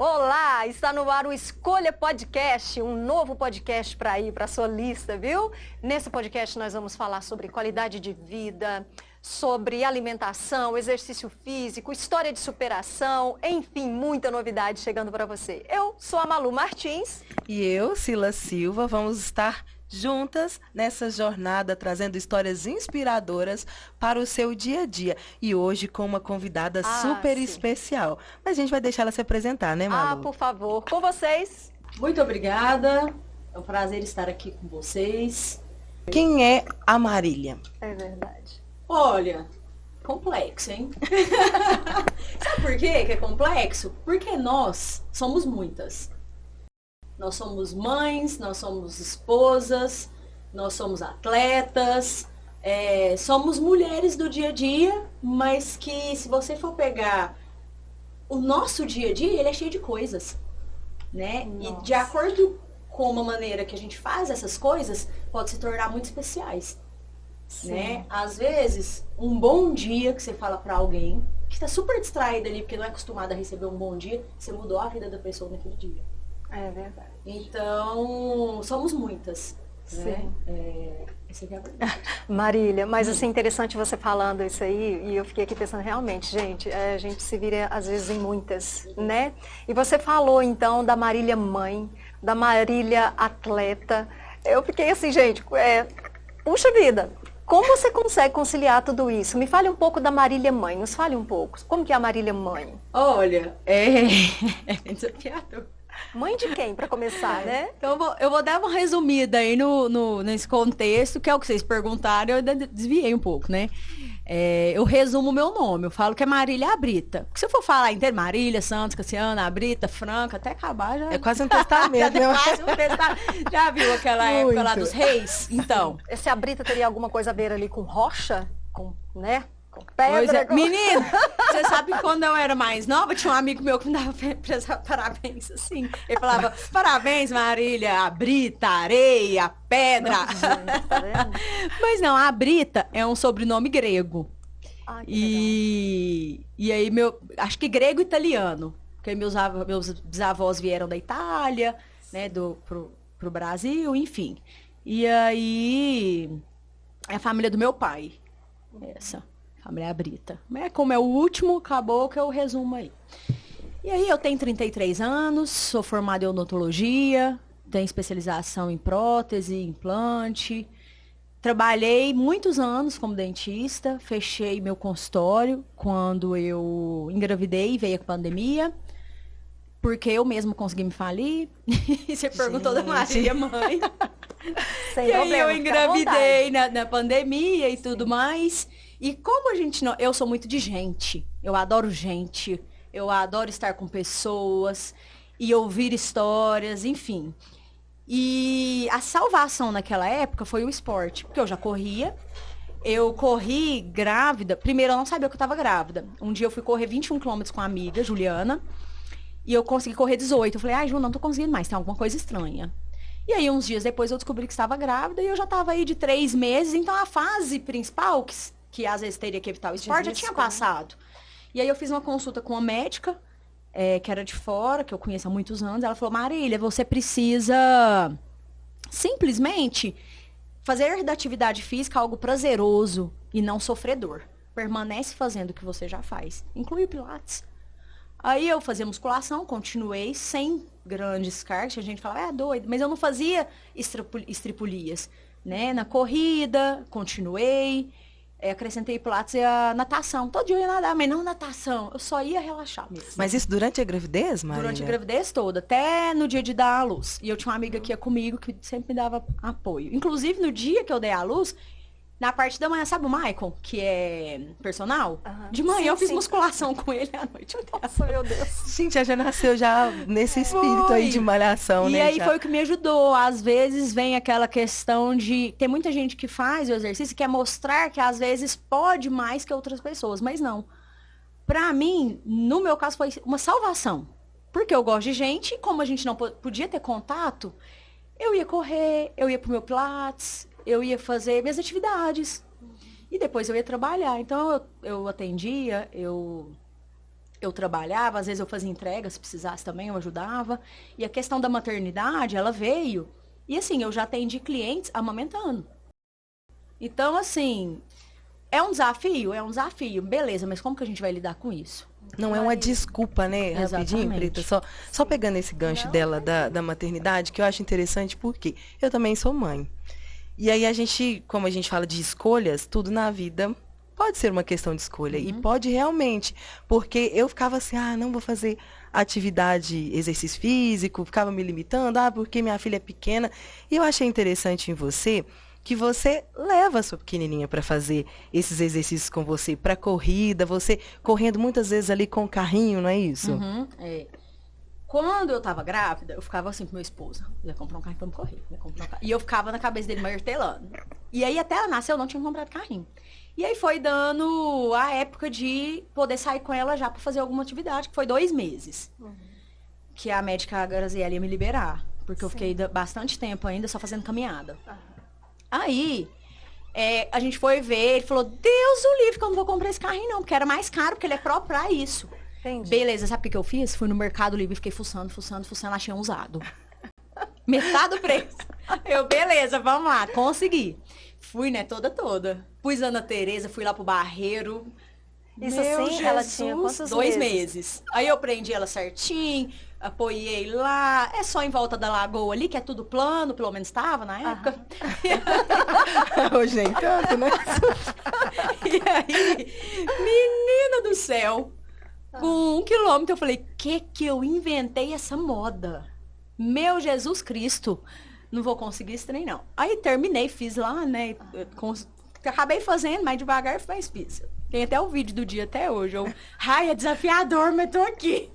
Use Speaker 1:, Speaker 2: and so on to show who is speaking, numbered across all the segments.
Speaker 1: Olá, está no ar o Escolha Podcast, um novo podcast para ir para a sua lista, viu? Nesse podcast nós vamos falar sobre qualidade de vida, sobre alimentação, exercício físico, história de superação, enfim, muita novidade chegando para você. Eu sou a Malu Martins.
Speaker 2: E eu, Cila Silva, vamos estar juntas nessa jornada, trazendo histórias inspiradoras para o seu dia a dia. E hoje com uma convidada super especial. Mas a gente vai deixar ela se apresentar, né, Malu?
Speaker 1: Por favor, com vocês.
Speaker 3: Muito obrigada. É um prazer estar aqui com vocês.
Speaker 2: Quem é a Marília?
Speaker 1: É verdade.
Speaker 3: Olha, complexo, hein? Sabe por quê que é complexo? Porque nós somos muitas. Nós somos mães, nós somos esposas, nós somos atletas, somos mulheres do dia a dia, mas que se você for pegar o nosso dia a dia, ele é cheio de coisas, né?
Speaker 1: Nossa.
Speaker 3: E de acordo com a maneira que a gente faz essas coisas, pode se tornar muito especiais, né? Às vezes, um bom dia que você fala pra alguém, que está super distraída ali, porque não é acostumada a receber um bom dia, você mudou a vida da pessoa naquele dia.
Speaker 1: É verdade.
Speaker 3: Então, somos muitas.
Speaker 1: Sim.
Speaker 3: Né? Essa aqui é a verdade.
Speaker 1: Marília, mas assim, interessante você falando isso aí, e eu fiquei aqui pensando, realmente, gente, a gente se vira às vezes em muitas, né? E você falou então da Marília mãe, da Marília atleta. Eu fiquei assim, gente, puxa vida, como você consegue conciliar tudo isso? Me fale um pouco da Marília mãe, nos fale um pouco. Como que é a Marília mãe?
Speaker 3: Olha, é desafiador.
Speaker 1: Mãe de quem, para começar, né?
Speaker 3: Então, eu vou dar uma resumida aí nesse contexto, que é o que vocês perguntaram, eu ainda desviei um pouco, né? Eu resumo o meu nome, eu falo que é Marília Abrita. Porque se eu for falar inteiro, Marília, Santos, Cassiana, Abrita, Franca, até acabar já...
Speaker 2: É quase um testamento, né?
Speaker 3: Quase um testamento. Já viu aquela época lá dos reis? Então...
Speaker 1: Esse Abrita teria alguma coisa a ver ali com rocha? Com, né? Com pedra?
Speaker 3: Menino, você sabe que quando eu era mais nova, tinha um amigo meu que me dava parabéns, assim. Ele falava, parabéns, Marília, a Brita, areia, pedra.
Speaker 1: Gente, tá vendo?
Speaker 3: Mas não, a Brita é um sobrenome grego.
Speaker 1: Ai, que
Speaker 3: E aí, acho que grego e italiano. Porque meus bisavós vieram da Itália, né, pro Brasil, enfim. E aí, é a família do meu pai, essa. Família Brita. Mas como é o último, acabou que eu resumo aí. E aí eu tenho 33 anos, sou formada em odontologia, tenho especialização em prótese, implante. Trabalhei muitos anos como dentista, fechei meu consultório quando eu engravidei e veio a pandemia, porque eu mesmo consegui me falir. E você perguntou da Marília, mãe.
Speaker 1: Sem
Speaker 3: E aí
Speaker 1: problema,
Speaker 3: eu
Speaker 1: fica à
Speaker 3: engravidei na pandemia e tudo mais. E como a gente não... Eu sou muito de gente. Eu adoro gente. Eu adoro estar com pessoas e ouvir histórias, enfim. E a salvação naquela época foi o esporte. Porque eu já corria. Eu corri grávida. Primeiro, eu não sabia que eu estava grávida. Um dia eu fui correr 21 quilômetros com a amiga, Juliana. E eu consegui correr 18. Eu falei, ai, Ju, não tô conseguindo mais. Tem alguma coisa estranha. E aí, uns dias depois, eu descobri que estava grávida. E eu já estava aí de 3 meses. Então, a fase principal... que às vezes teria que evitar o esporte, já tinha passado. E aí eu fiz uma consulta com uma médica, que era de fora, que eu conheço há muitos anos. Ela falou, Marília, você precisa simplesmente fazer da atividade física algo prazeroso e não sofredor. Permanece fazendo o que você já faz. Inclui o pilates. Aí eu fazia musculação, continuei sem grandes cargas. A gente falava, doido. Mas eu não fazia estripulias, né? Na corrida, continuei. Acrescentei pilates e a natação. Todo dia eu ia nadar, mas não natação. Eu só ia relaxar mesmo.
Speaker 2: Mas isso durante a gravidez, Marília?
Speaker 3: Durante a gravidez toda, até no dia de dar à luz. E eu tinha uma amiga que ia comigo que sempre me dava apoio. Inclusive, no dia que eu dei à luz, na parte da manhã, sabe o Maicon, que é personal? De manhã eu fiz musculação com ele à noite.
Speaker 1: Nossa, meu Deus.
Speaker 2: Gente, já nasceu já nesse espírito aí de malhação,
Speaker 3: e
Speaker 2: né?
Speaker 3: E aí
Speaker 2: já.
Speaker 3: foi o que me ajudou. Às vezes vem aquela questão de... Tem muita gente que faz o exercício e quer mostrar que às vezes pode mais que outras pessoas, mas não. Pra mim, no meu caso, foi uma salvação. Porque eu gosto de gente e como a gente não podia ter contato, eu ia correr, eu ia pro meu pilates, eu ia fazer minhas atividades. E depois eu ia trabalhar. Então, eu atendia, eu eu trabalhava, às vezes eu fazia entrega, se precisasse também, eu ajudava. E a questão da maternidade, ela veio. E assim, eu já atendi clientes amamentando. Então, assim, é um desafio? É um desafio. Beleza, mas como que a gente vai lidar com isso?
Speaker 2: Não é uma desculpa, né? Rapidinho, Preta. Só pegando esse gancho dela da maternidade, que eu acho interessante, porque eu também sou mãe. E aí a gente, como a gente fala de escolhas, tudo na vida pode ser uma questão de escolha. E pode realmente, porque eu ficava assim, não vou fazer atividade, exercício físico, ficava me limitando, porque minha filha é pequena. E eu achei interessante em você que você leva a sua pequenininha para fazer esses exercícios com você, para corrida, você correndo muitas vezes ali com o carrinho, não é isso?
Speaker 3: Quando eu tava grávida, eu ficava assim com meu esposo. Ia comprar um carrinho pra me correr. E eu ficava na cabeça dele martelando. E aí, até ela nascer, eu não tinha comprado carrinho. E aí foi dando a época de poder sair com ela já pra fazer alguma atividade, que foi 2 meses. Que a médica, a Graziella, ia me liberar. Porque eu fiquei bastante tempo ainda só fazendo caminhada. Aí, a gente foi ver, ele falou, Deus o livre, que eu não vou comprar esse carrinho não, porque era mais caro, porque ele é próprio pra isso.
Speaker 1: Entendi.
Speaker 3: Beleza, sabe o que eu fiz? Fui no Mercado Livre, fiquei fuçando, achei um usado. Metade do preço. Eu, beleza, vamos lá, consegui. Fui, né, toda. Pus Ana Tereza, fui lá pro Barreiro.
Speaker 1: Isso
Speaker 3: Meu
Speaker 1: assim,
Speaker 3: Jesus,
Speaker 1: ela tinha quantos
Speaker 3: 2 meses? Aí eu prendi ela certinho, apoiei lá. É só em volta da lagoa ali, que é tudo plano, pelo menos estava na época.
Speaker 2: Hoje nem tanto, né?
Speaker 3: E aí, menina do céu, com 1 quilômetro, eu falei, que eu inventei essa moda? Meu Jesus Cristo, não vou conseguir esse trem, não. Aí terminei, fiz lá, né? Acabei fazendo, mais devagar, mas fiz. Tem até o vídeo do dia até hoje. É desafiador, mas tô aqui.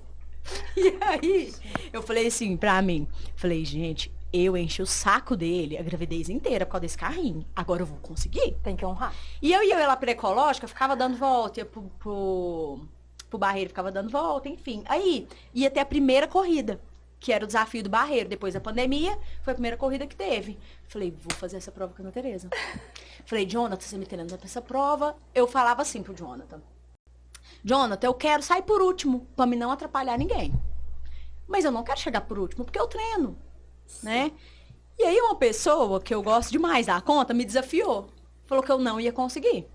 Speaker 3: E aí, eu falei assim, pra mim, falei, gente, eu enchi o saco dele a gravidez inteira por causa desse carrinho. Agora eu vou conseguir.
Speaker 1: Tem que honrar.
Speaker 3: E eu ia lá pra Ecológica, ficava dando volta, ia pro Barreiro, ficava dando volta, enfim. Aí, ia ter a primeira corrida, que era o desafio do Barreiro. Depois da pandemia, foi a primeira corrida que teve. Falei, vou fazer essa prova com a Ana Tereza. Falei, Jonathan, você me querendo pra essa prova? Eu falava assim pro Jonathan. Jonathan, eu quero sair por último, pra me não atrapalhar ninguém. Mas eu não quero chegar por último, porque eu treino, né? E aí uma pessoa que eu gosto demais da conta me desafiou. Falou que eu não ia conseguir.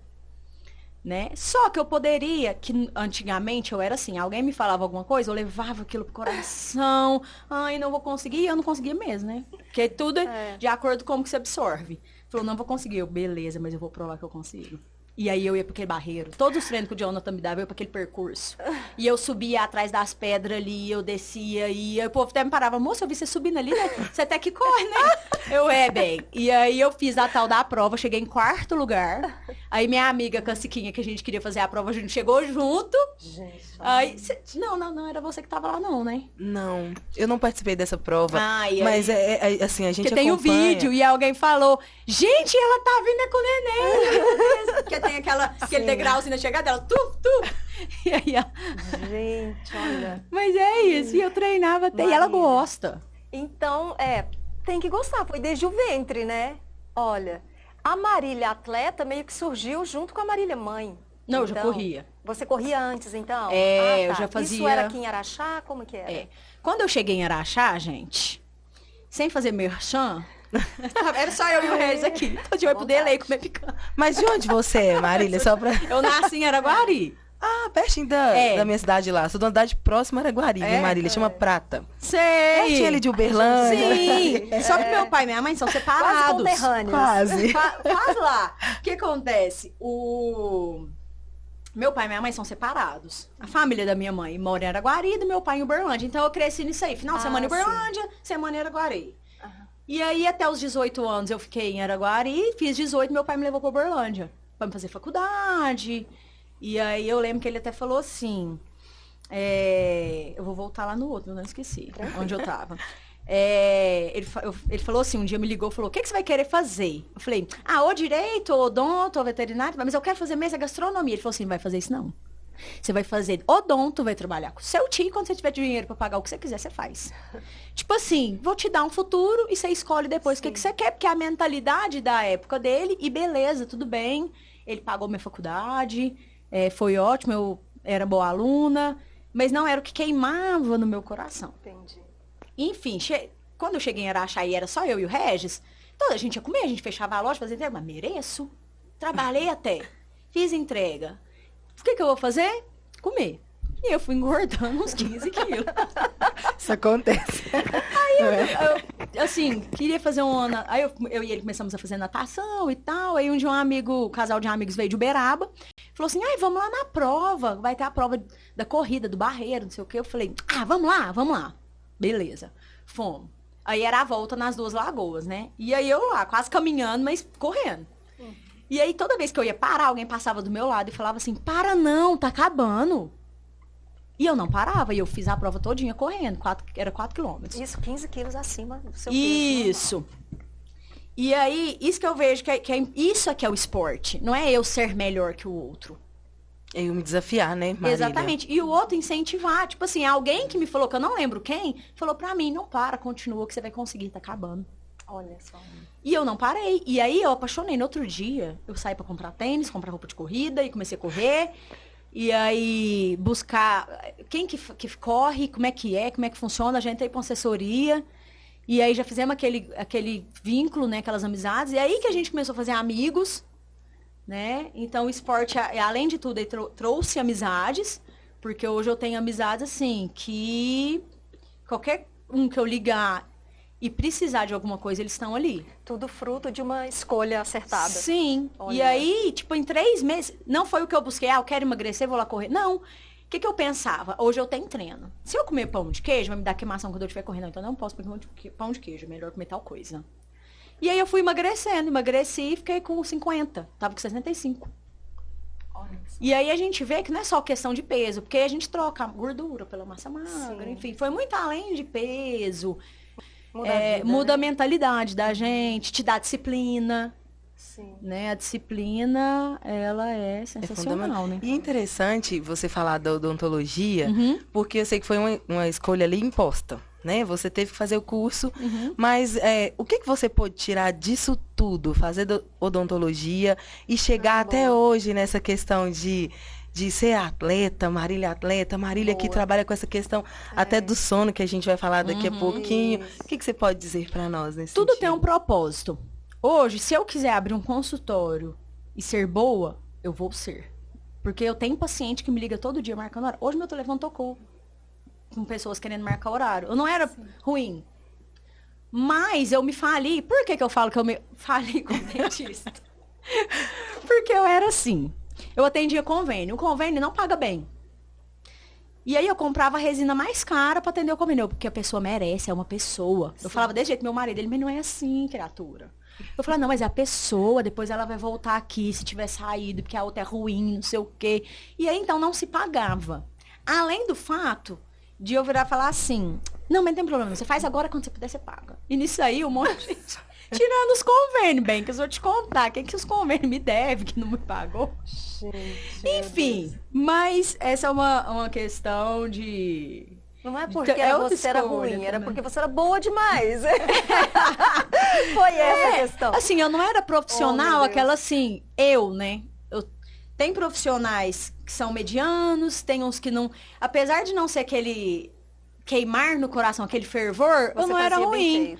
Speaker 3: Né? Só que eu poderia, que antigamente eu era assim, alguém me falava alguma coisa, eu levava aquilo pro coração, não vou conseguir, e eu não conseguia mesmo, né? Porque tudo é de acordo com como que você absorve. Falou, não vou conseguir, eu, beleza, mas eu vou provar que eu consigo. E aí eu ia pra aquele barreiro. Todos os treinos que o Jonathan me dava, eu ia pra aquele percurso. E eu subia atrás das pedras ali, eu descia, e o povo até me parava, moça, eu vi você subindo ali, né? Você até que corre, né? Eu, bem. E aí eu fiz a tal da prova, cheguei em 4º lugar. Aí minha amiga Canciquinha, que a gente queria fazer a prova, a gente chegou junto.
Speaker 1: Gente,
Speaker 3: aí, não, era você que tava lá não, né?
Speaker 2: Não, eu não participei dessa prova.
Speaker 3: Mas
Speaker 2: assim, a gente
Speaker 3: porque tem o vídeo e alguém falou, gente, ela tá vindo com o neném. Porque tem aquele degrauzinho na chegada dela, E aí,
Speaker 1: gente, olha.
Speaker 3: Mas é isso, e eu treinava até, e ela gosta.
Speaker 1: Então, tem que gostar, foi desde o ventre, né? Olha, a Marília atleta meio que surgiu junto com a Marília mãe.
Speaker 3: Não, eu já corria.
Speaker 1: Você corria antes, então?
Speaker 3: Eu já fazia.
Speaker 1: Isso era aqui em Araxá? Como que era?
Speaker 3: Quando eu cheguei em Araxá, gente, sem fazer merchan, era só eu e o Regis aqui. Todo dia eu ia pro Delay comer picanha.
Speaker 2: Mas de onde você é, Marília? Só pra...
Speaker 3: Eu nasci em Araguari.
Speaker 2: Pertinho da minha cidade lá. Sou de uma cidade próxima a Araguari, Marília? Chama Prata.
Speaker 3: Sei.
Speaker 2: Pertinho ali de Uberlândia.
Speaker 3: Sim. Só que meu pai e minha mãe são separados.
Speaker 1: Quase conterrâneos.
Speaker 2: Quase.
Speaker 3: Quase lá. O que acontece? Meu pai e minha mãe são separados. A família da minha mãe mora em Araguari e do meu pai em Uberlândia. Então eu cresci nisso aí. Final de semana em Uberlândia, semana em Araguari. E aí, até os 18 anos, eu fiquei em Araguari. Fiz 18, meu pai me levou pra Uberlândia. Pra me fazer faculdade. E aí, eu lembro que ele até falou assim... eu vou voltar lá no outro, não esqueci. Onde eu tava. Ele falou assim, um dia me ligou, falou, o que você vai querer fazer? Eu falei, ou direito, ou odonto, ou veterinário, mas eu quero fazer mesa gastronomia. Ele falou assim, não vai fazer isso não. Você vai fazer odonto, vai trabalhar com o seu tio, quando você tiver dinheiro pra pagar o que você quiser, você faz. Tipo assim, vou te dar um futuro e você escolhe depois o que você quer, porque é a mentalidade da época dele, e beleza, tudo bem. Ele pagou minha faculdade, foi ótimo, eu era boa aluna. mas não era o que queimava no meu coração.
Speaker 1: Entendi.
Speaker 3: Enfim, quando eu cheguei em Araxaí, era só eu e o Regis, então a gente ia comer, a gente fechava a loja, fazia entrega, mas mereço. Trabalhei até, fiz entrega. O que eu vou fazer? Comer. E eu fui engordando uns 15 quilos.
Speaker 2: Isso acontece.
Speaker 3: Aí eu assim, queria fazer Aí eu e ele começamos a fazer natação e tal. Aí um dia um casal de amigos veio de Uberaba. Falou assim, vamos lá na prova. Vai ter a prova da corrida, do barreiro, não sei o quê. Eu falei, vamos lá. Beleza. Fomos. Aí era a volta nas 2 lagoas, né? E aí eu lá, quase caminhando, mas correndo. E aí toda vez que eu ia parar, alguém passava do meu lado e falava assim, para não, tá acabando. E eu não parava, e eu fiz a prova todinha correndo, era 4 quilômetros.
Speaker 1: Isso, 15 quilos acima do seu peso.
Speaker 3: Isso. E aí, isso que eu vejo, isso é que é o esporte. Não é eu ser melhor que o outro.
Speaker 2: É eu me desafiar, né, Marília?
Speaker 3: Exatamente. E o outro incentivar. Tipo assim, alguém que me falou, que eu não lembro quem, falou pra mim, não para, continua que você vai conseguir, tá acabando.
Speaker 1: Olha só.
Speaker 3: E eu não parei. E aí eu apaixonei. No outro dia, eu saí pra comprar tênis, comprar roupa de corrida e comecei a correr. E aí, buscar quem que corre, como é que funciona. Já entrei pra uma assessoria. E aí já fizemos aquele vínculo, né? Aquelas amizades. E aí que a gente começou a fazer amigos, né? Então o esporte, além de tudo, ele trouxe amizades. Porque hoje eu tenho amizades, assim, que qualquer um que eu ligar e precisar de alguma coisa, eles estão ali.
Speaker 1: Tudo fruto de uma escolha acertada.
Speaker 3: Sim.
Speaker 1: Olha.
Speaker 3: E aí, tipo, em 3 meses, não foi o que eu busquei, eu quero emagrecer, vou lá correr. Não. O que eu pensava? Hoje eu tenho treino. Se eu comer pão de queijo, vai me dar queimação quando eu estiver correndo. Então eu não posso comer pão de queijo, é melhor comer tal coisa. E aí eu fui emagrecendo, emagreci e fiquei com 50. Tava com 65. E aí a gente vê que não é só questão de peso, porque a gente troca gordura pela massa magra, enfim. Foi muito além de peso. Muda a mentalidade da gente, te dá disciplina.
Speaker 1: Sim.
Speaker 3: Né? A disciplina, ela é sensacional, né?
Speaker 2: E é interessante você falar da odontologia, porque eu sei que foi uma escolha ali imposta, né? Você teve que fazer o curso, mas o que você pôde tirar disso tudo, fazer odontologia e chegar até hoje nessa questão de ser atleta, Marília que trabalha com essa questão até do sono, que a gente vai falar daqui a pouquinho. Isso. O que você pode dizer para nós nesse
Speaker 3: Tudo
Speaker 2: sentido?
Speaker 3: tem um propósito. Hoje, se eu quiser abrir um consultório e ser boa, eu vou ser. Porque eu tenho paciente que me liga todo dia marcando horário. Hoje meu telefone tocou com pessoas querendo marcar horário. Eu não era ruim. Mas eu me falei. Por que eu falo que eu me falei com o dentista? Porque eu era assim. Eu atendia convênio. O convênio não paga bem. E aí eu comprava a resina mais cara para atender o convênio. Porque a pessoa merece, é uma pessoa. Sim. Eu falava desse jeito, meu marido, ele, mas não é assim, criatura. Eu falava, não, mas é a pessoa, depois ela vai voltar aqui se tiver saído, porque a outra é ruim, não sei o quê. E aí, então, não se pagava. Além do fato de eu virar e falar assim, não, mas não tem problema, você faz agora, quando você puder, você paga. E nisso aí, um monte de gente tirando os convênios, bem, que eu vou te contar, quem que os convênios me deve, que não me pagou. Gente, enfim, mas essa é uma questão de...
Speaker 1: Não é porque você era ruim, era porque você era boa demais. Foi essa a questão.
Speaker 3: Assim, eu não era profissional, aquela assim, né? Tem profissionais que são medianos, tem uns que não... Apesar de não ser aquele queimar no coração, aquele fervor, eu não era ruim.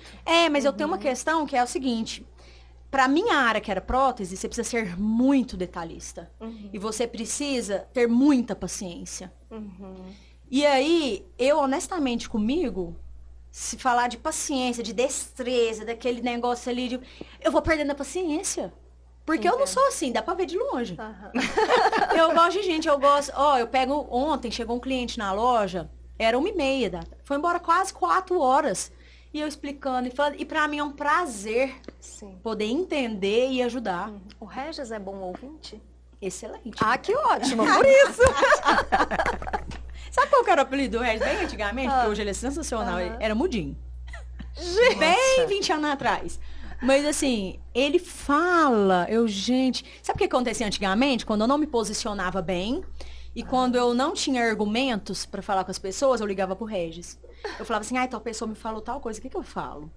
Speaker 3: Mas eu tenho uma questão que é o seguinte... Para minha área, que era prótese, você precisa ser muito detalhista. E você precisa ter muita paciência. E aí, eu, honestamente, comigo, se falar de paciência, de destreza, daquele negócio ali, eu vou perdendo a paciência. Porque eu não sou assim, dá pra ver de longe. Eu gosto de gente, eu pego ontem, chegou um cliente na loja, era 1h30, foi embora quase 4 horas. E eu explicando e falando, e pra mim é um prazer poder entender e ajudar.
Speaker 1: O Regis é bom ouvinte?
Speaker 3: Excelente.
Speaker 1: Ah, que ótimo, por isso.
Speaker 3: Sabe qual que era o apelido do Regis bem antigamente? Porque hoje ele é sensacional. Ele era mudinho. Bem 20 anos atrás. Mas assim, ele fala, gente... Sabe o que acontecia antigamente? Quando eu não me posicionava bem e quando eu não tinha argumentos pra falar com as pessoas, eu ligava pro Regis. Eu falava assim, tal pessoa me falou tal coisa, o que eu falo?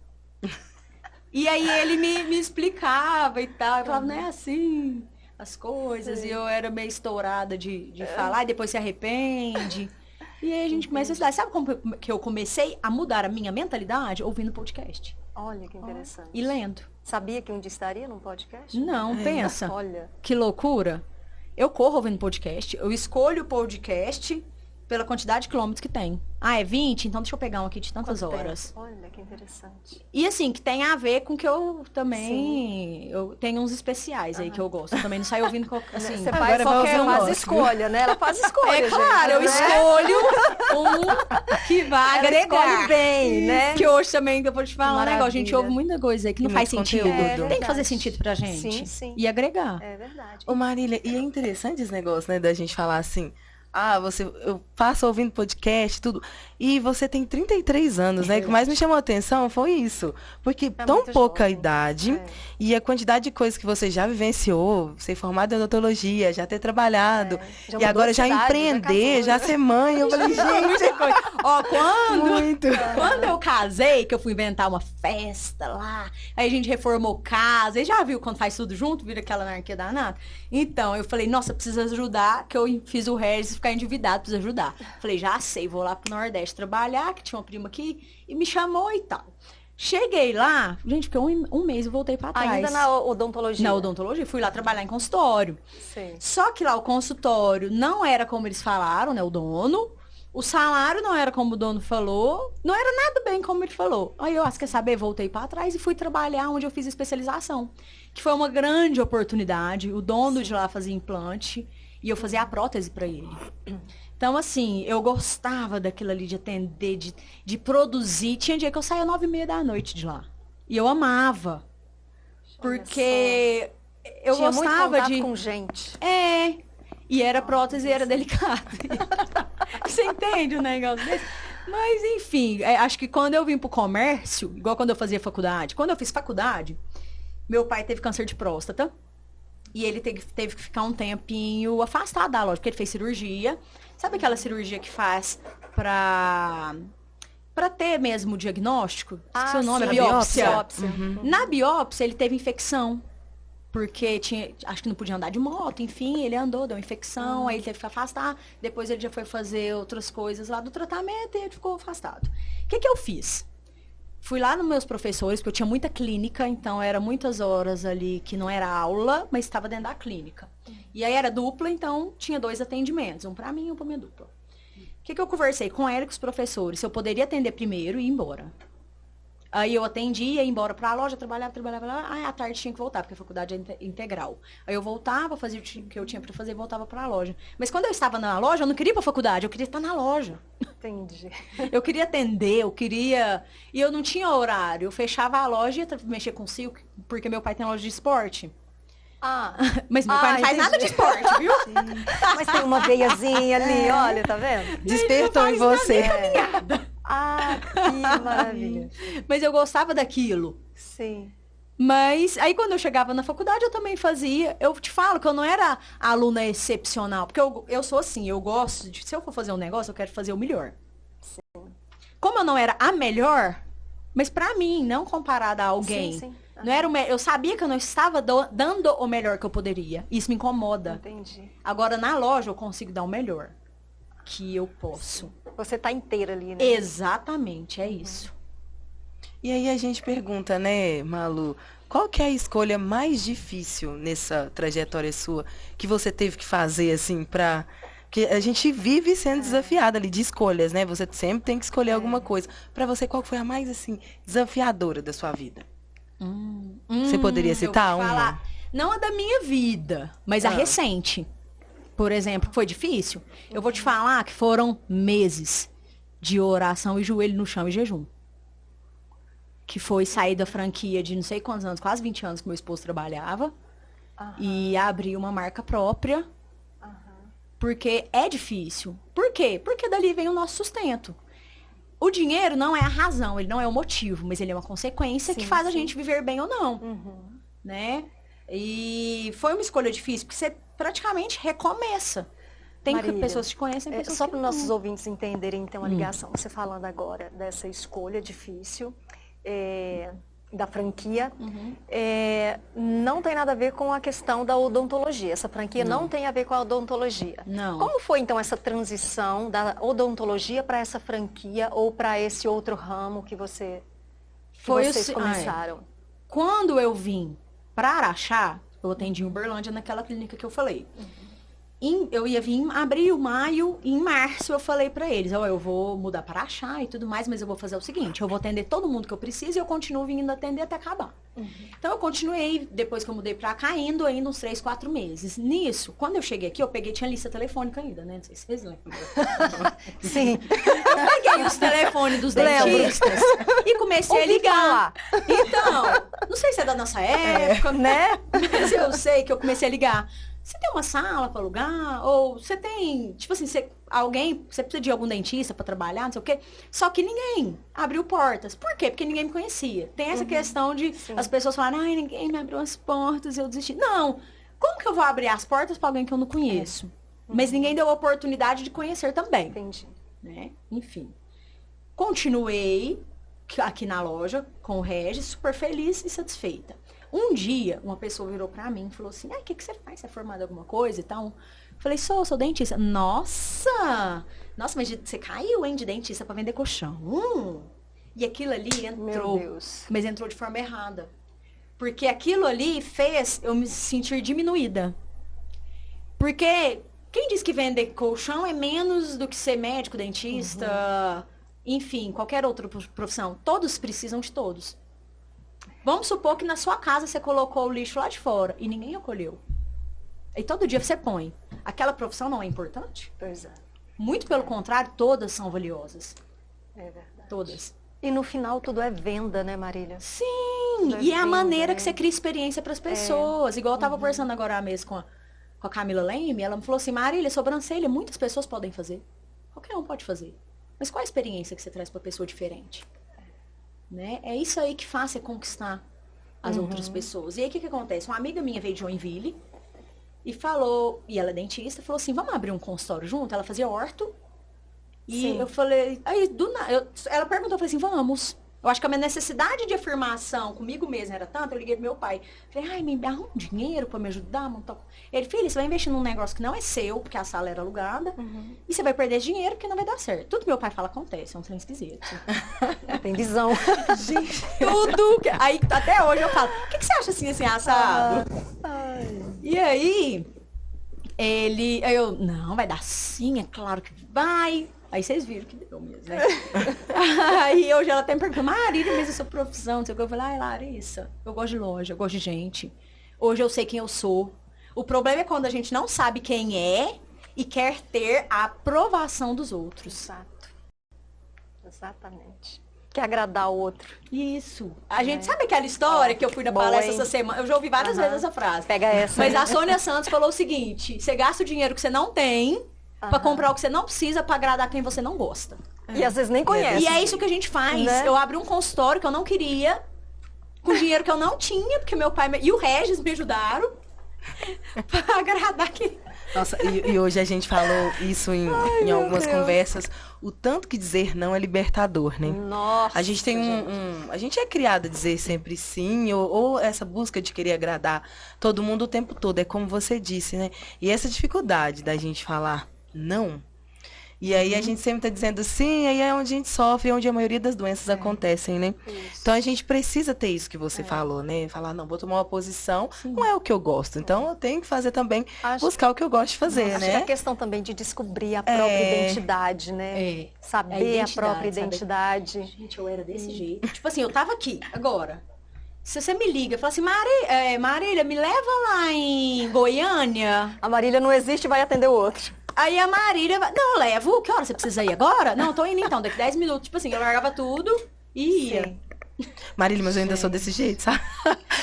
Speaker 3: E aí ele me explicava e tal. Eu falava, não é assim as coisas. E eu era meio estourada de falar, e depois se arrepende. E aí a gente começa a estudar. Sabe como que eu comecei a mudar a minha mentalidade? Ouvindo podcast.
Speaker 1: Olha, que interessante.
Speaker 3: E lendo.
Speaker 1: Sabia que um dia estaria num podcast?
Speaker 3: Não, pensa.
Speaker 1: Olha.
Speaker 3: Que loucura. Eu corro ouvindo podcast. Eu escolho o podcast pela quantidade de quilômetros que tem. Ah, é 20? Então deixa eu pegar um aqui de tantas horas.
Speaker 1: Olha, que interessante.
Speaker 3: E assim, que tem a ver com que eu também... Eu tenho uns especiais aí que eu gosto. Eu também não saio ouvindo assim...
Speaker 1: Você faz qualquer escolha, né? Ela faz escolha,
Speaker 3: É claro, eu escolho um que vai
Speaker 1: ela
Speaker 3: agregar.
Speaker 1: escolhe bem, né?
Speaker 3: Que hoje também, que eu vou te falar um negócio, a gente ouve muita coisa aí que não faz sentido.
Speaker 2: Conteúdo.
Speaker 3: Tem que fazer sentido pra gente.
Speaker 1: Sim, sim.
Speaker 3: E agregar.
Speaker 1: É verdade.
Speaker 2: Ô Marília, e é interessante esse negócio, né, da gente falar assim, eu faço ouvindo podcast, tudo. E você tem 33 anos, né? O que mais me chamou a atenção foi isso. Porque tão pouca
Speaker 1: jovem.
Speaker 2: idade e a quantidade de coisas que você já vivenciou, ser formada em odontologia, já ter trabalhado,
Speaker 1: Já
Speaker 2: e agora já
Speaker 1: mudou de cidade,
Speaker 2: empreender, já ser mãe. Eu falei, gente,
Speaker 3: Ó,
Speaker 2: muito.
Speaker 3: quando eu casei, que eu fui inventar uma festa lá, aí a gente reformou casa, e já viu quando faz tudo junto, vira aquela anarquia danada? Então, eu falei, nossa, precisa ajudar, que eu fiz o Regis ficar endividado, precisa ajudar. Falei, já sei, vou lá pro Nordeste trabalhar, que tinha uma prima aqui, e me chamou e tal. Cheguei lá, gente, porque um mês eu voltei pra trás.
Speaker 1: Ainda na odontologia?
Speaker 3: Na odontologia, fui lá trabalhar em consultório.
Speaker 1: Sim.
Speaker 3: Só que lá o consultório não era como eles falaram, né, o dono. O salário não era como o dono falou. Não era nada bem como ele falou. Aí eu, quer saber, voltei pra trás e fui trabalhar onde eu fiz especialização. Que foi uma grande oportunidade. O dono de lá fazia implante e eu fazia a prótese pra ele. Então, assim, eu gostava daquilo ali de atender, de produzir. Tinha dia que eu saía 9h30 da noite de lá. E eu amava. Porque eu
Speaker 1: Tinha
Speaker 3: gostava
Speaker 1: muito contato
Speaker 3: de...
Speaker 1: com gente.
Speaker 3: É. E era prótese e era delicado. Você entende o negócio desse? Mas, enfim, acho que quando eu vim pro comércio, igual quando eu fazia faculdade, quando eu fiz faculdade, meu pai teve câncer de próstata. E ele teve que ficar um tempinho afastado da loja, porque ele fez cirurgia. Sabe aquela cirurgia que faz pra ter mesmo o diagnóstico? Esqueci o nome, a biópsia.
Speaker 1: Uhum.
Speaker 3: Na biópsia, ele teve infecção. Porque acho que não podia andar de moto, enfim, ele andou, deu infecção, aí ele teve que ficar afastado. Depois ele já foi fazer outras coisas lá do tratamento e ele ficou afastado. O que eu fiz? Fui lá nos meus professores, porque eu tinha muita clínica, então era muitas horas ali que não era aula, mas estava dentro da clínica. E aí era dupla, então tinha 2 atendimentos, um para mim e um para minha dupla. O que eu conversei com ela e com os professores? Se eu poderia atender primeiro e ir embora. Aí eu atendia, ia embora pra loja, trabalhava lá. Aí à tarde tinha que voltar, porque a faculdade é integral. Aí eu voltava, fazia o que eu tinha pra fazer e voltava pra loja. Mas quando eu estava na loja, eu não queria ir pra faculdade, eu queria estar na loja.
Speaker 1: Entendi.
Speaker 3: Eu queria atender, E eu não tinha horário. Eu fechava a loja e ia mexer com silk, porque meu pai tem loja de esporte. Mas meu pai não faz nada de esporte, viu?
Speaker 1: Mas tem uma veiazinha ali, olha, tá vendo?
Speaker 2: Despertou em você.
Speaker 1: Que maravilha.
Speaker 3: Mas eu gostava daquilo.
Speaker 1: Sim.
Speaker 3: Mas aí quando eu chegava na faculdade eu também fazia. Eu te falo que eu não era aluna excepcional. Porque eu sou assim, eu gosto de... Se eu for fazer um negócio, eu quero fazer o melhor. Sim. Como eu não era a melhor, mas pra mim, não comparada a alguém.
Speaker 1: Sim.
Speaker 3: Não era eu sabia que eu não estava dando o melhor que eu poderia. Isso me incomoda.
Speaker 1: Entendi.
Speaker 3: Agora, na loja, eu consigo dar o melhor que eu posso.
Speaker 1: Você tá inteira ali, né?
Speaker 3: Exatamente, é isso.
Speaker 2: E aí a gente pergunta, né, Malu, qual que é a escolha mais difícil nessa trajetória sua que você teve que fazer, assim, porque a gente vive sendo desafiada ali de escolhas, né? Você sempre tem que escolher alguma coisa. Pra você, qual foi a mais, assim, desafiadora da sua vida? Você poderia citar uma?
Speaker 3: Não a da minha vida, mas a recente. Por exemplo, que foi difícil. Eu vou te falar que foram meses de oração e joelho no chão e jejum. Que foi sair da franquia de não sei quantos anos, quase 20 anos que meu esposo trabalhava. E abrir uma marca própria. Porque é difícil. Por quê? Porque dali vem o nosso sustento. O dinheiro não é a razão, ele não é o motivo, mas ele é uma consequência que faz a gente viver bem ou não. Né? E foi uma escolha difícil, porque você praticamente recomeça. Tem
Speaker 1: Marília,
Speaker 3: pessoas que te conhecem, pessoas
Speaker 1: só
Speaker 3: que
Speaker 1: para os
Speaker 3: não.
Speaker 1: nossos ouvintes entenderem, então, a ligação. Você falando agora dessa escolha difícil, da franquia, não tem nada a ver com a questão da odontologia. Essa franquia não tem a ver com a odontologia.
Speaker 3: Não.
Speaker 1: Como foi, então, essa transição da odontologia para essa franquia ou para esse outro ramo que vocês começaram?
Speaker 3: Quando eu vim para Araxá, eu atendi em Uberlândia naquela clínica que eu falei. Eu ia vir em abril, maio, e em março eu falei pra eles, eu vou mudar para Araxá e tudo mais, mas eu vou fazer o seguinte, eu vou atender todo mundo que eu preciso e eu continuo vindo atender até acabar. Então eu continuei, depois que eu mudei pra cá, indo ainda uns 3, 4 meses. Nisso, quando eu cheguei aqui, tinha lista telefônica ainda, né? Não sei se vocês lembram.
Speaker 1: Sim.
Speaker 3: Eu peguei os telefones dos dentistas e comecei a ligar. Então, não sei se é da nossa época, né? Mas eu sei que eu comecei a ligar. Você tem uma sala para alugar? Ou você tem, tipo assim, você precisa de algum dentista para trabalhar, não sei o quê. Só que ninguém abriu portas. Por quê? Porque ninguém me conhecia. Tem essa questão de as pessoas falarem, ninguém me abriu as portas, eu desisti. Não, como que eu vou abrir as portas para alguém que eu não conheço? Mas ninguém deu a oportunidade de conhecer também.
Speaker 1: Entendi.
Speaker 3: Né? Enfim. Continuei aqui na loja com o Regis, super feliz e satisfeita. Um dia, uma pessoa virou pra mim e falou assim, o que você faz? Você é formada em alguma coisa e tal? Falei, sou dentista. Nossa, mas você caiu, hein, de dentista pra vender colchão. E aquilo ali entrou,
Speaker 1: Meu Deus.
Speaker 3: mas entrou de forma errada. Porque aquilo ali fez eu me sentir diminuída. Porque quem diz que vender colchão é menos do que ser médico, dentista, enfim, qualquer outra profissão. Todos precisam de todos. Vamos supor que na sua casa você colocou o lixo lá de fora e ninguém acolheu. E todo dia você põe. Aquela profissão não é importante?
Speaker 1: Pois é.
Speaker 3: Muito pelo contrário, todas são valiosas.
Speaker 1: É verdade.
Speaker 3: Todas.
Speaker 1: E no final tudo é venda, né, Marília?
Speaker 3: Sim,
Speaker 1: Tudo
Speaker 3: e é a
Speaker 1: venda,
Speaker 3: maneira
Speaker 1: né?
Speaker 3: que você cria experiência para as pessoas. Igual eu tava conversando agora mesmo com a Camila Leme, ela me falou assim, Marília, sobrancelha, muitas pessoas podem fazer. Qualquer um pode fazer. Mas qual a experiência que você traz para pessoa diferente? Né? É isso aí que faz você conquistar as outras pessoas. E aí o que acontece? Uma amiga minha veio de Joinville e falou, e ela é dentista, falou assim, vamos abrir um consultório junto? Ela fazia orto. E eu falei, aí ela perguntou, eu falei assim, vamos. Eu acho que a minha necessidade de afirmação comigo mesma era tanta, eu liguei pro meu pai. Falei, me dá um dinheiro pra me ajudar? Ele, filho, você vai investir num negócio que não é seu, porque a sala era alugada, e você vai perder dinheiro porque não vai dar certo. Tudo que meu pai fala acontece, é um trem esquisito.
Speaker 1: Tem visão.
Speaker 3: Gente, tudo. Aí, até hoje eu falo, o que você acha assim, assado? E aí, não, vai dar sim, é claro que vai. Aí vocês viram que deu mesmo, né? Aí hoje ela até me perguntou, Marília, mas a sua profissão, não sei o que. Eu falei, Larissa, eu gosto de loja, eu gosto de gente. Hoje eu sei quem eu sou. O problema é quando a gente não sabe quem é e quer ter a aprovação dos outros.
Speaker 1: Exato. Exatamente. Quer agradar o outro.
Speaker 3: Isso. A gente sabe aquela história que eu fui na palestra essa semana? Eu já ouvi várias vezes essa frase.
Speaker 1: Pega essa.
Speaker 3: Mas a Sônia Santos falou o seguinte, você gasta o dinheiro que você não tem pra comprar o que você não precisa pra agradar quem você não gosta.
Speaker 1: E às vezes nem conhece.
Speaker 3: E é isso que a gente faz.
Speaker 1: Né?
Speaker 3: Eu abri um consultório que eu não queria, com dinheiro que eu não tinha, porque meu pai e o Regis me ajudaram pra agradar quem...
Speaker 2: Nossa, e hoje a gente falou isso em algumas conversas. O tanto que dizer não é libertador, né?
Speaker 1: Nossa,
Speaker 2: a gente tem a gente é criada a dizer sempre sim, ou essa busca de querer agradar todo mundo o tempo todo. É como você disse, né? E essa dificuldade da gente falar não. E aí a gente sempre tá dizendo sim, aí é onde a gente sofre, é onde a maioria das doenças acontecem, né?
Speaker 1: Isso.
Speaker 2: Então a gente precisa ter isso que você falou, né? Falar, não, vou tomar uma posição, não é o que eu gosto. Então eu tenho que fazer também, buscar o que eu gosto de fazer,
Speaker 1: Acho
Speaker 2: né?
Speaker 1: que a questão também de descobrir a própria identidade, né? Saber a própria identidade.
Speaker 3: Gente, eu era desse jeito. Tipo assim, eu tava aqui, agora. Se você me liga e fala assim, Marília, me leva lá em Goiânia.
Speaker 1: A Marília não existe e vai atender o outro.
Speaker 3: Aí a Marília, não, eu levo, que hora você precisa ir agora? Não, tô indo então, daqui 10 minutos. Tipo assim, eu largava tudo e ia.
Speaker 1: Sim.
Speaker 2: Marília, mas eu ainda sou desse jeito, sabe?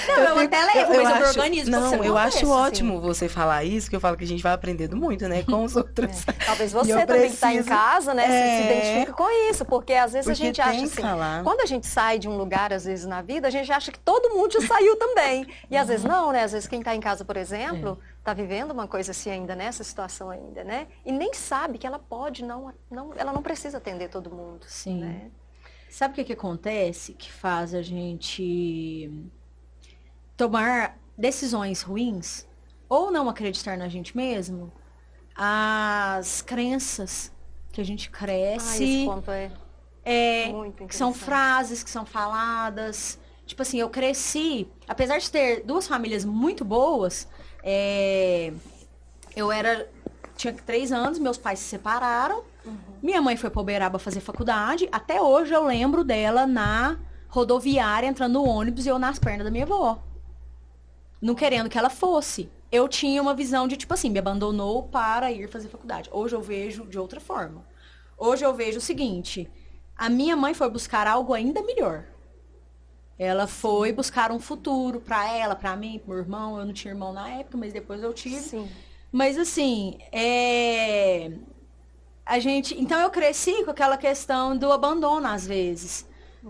Speaker 3: Não, eu até levo, mas eu me organizo.
Speaker 2: Não, eu acho ótimo você falar isso, que eu falo que a gente vai aprendendo muito, né, com os outros.
Speaker 1: Talvez você também que está em casa, né, se identifique com isso, porque às vezes
Speaker 2: Porque
Speaker 1: a gente acha assim, quando a gente sai de um lugar, às vezes na vida, a gente acha que todo mundo já saiu também. E às vezes não, né, às vezes quem está em casa, por exemplo, está vivendo uma coisa assim ainda, nessa situação ainda, né, e nem sabe que ela pode ela não precisa atender todo mundo.
Speaker 3: Sim.
Speaker 1: Né?
Speaker 3: Sabe o que que acontece que faz a gente tomar decisões ruins ou não acreditar na gente mesmo? As crenças que a gente cresce,
Speaker 1: Esse ponto é muito
Speaker 3: que são
Speaker 1: interessante.
Speaker 3: frases que são faladas. Tipo assim, eu cresci, apesar de ter duas famílias muito boas, tinha 3 anos, meus pais se separaram. Minha mãe foi para Uberaba fazer faculdade. Até hoje eu lembro dela na rodoviária, entrando no ônibus e eu nas pernas da minha avó. Não querendo que ela fosse. Eu tinha uma visão de, tipo assim, me abandonou para ir fazer faculdade. Hoje eu vejo de outra forma. Hoje eu vejo o seguinte, a minha mãe foi buscar algo ainda melhor. Ela foi buscar um futuro para ela, para mim, pro meu irmão. Eu não tinha irmão na época, mas depois eu tive.
Speaker 1: Sim.
Speaker 3: Mas assim, então eu cresci com aquela questão do abandono às vezes,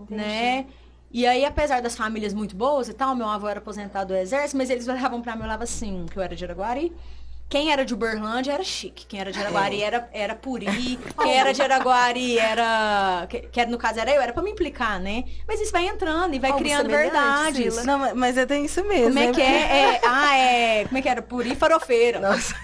Speaker 3: né? E aí, apesar das famílias muito boas e tal, meu avô era aposentado do exército, mas eles olhavam pra mim e olhavam assim, que eu era de Araguari. Quem era de Uberlândia era chique, quem era de Araguari era puri, quem era de Araguari no caso era eu, era pra me implicar, né? Mas isso vai entrando e vai criando verdades.
Speaker 2: Não, mas é tem isso mesmo.
Speaker 3: Como é que como é que era? Puri farofeira.
Speaker 2: Nossa.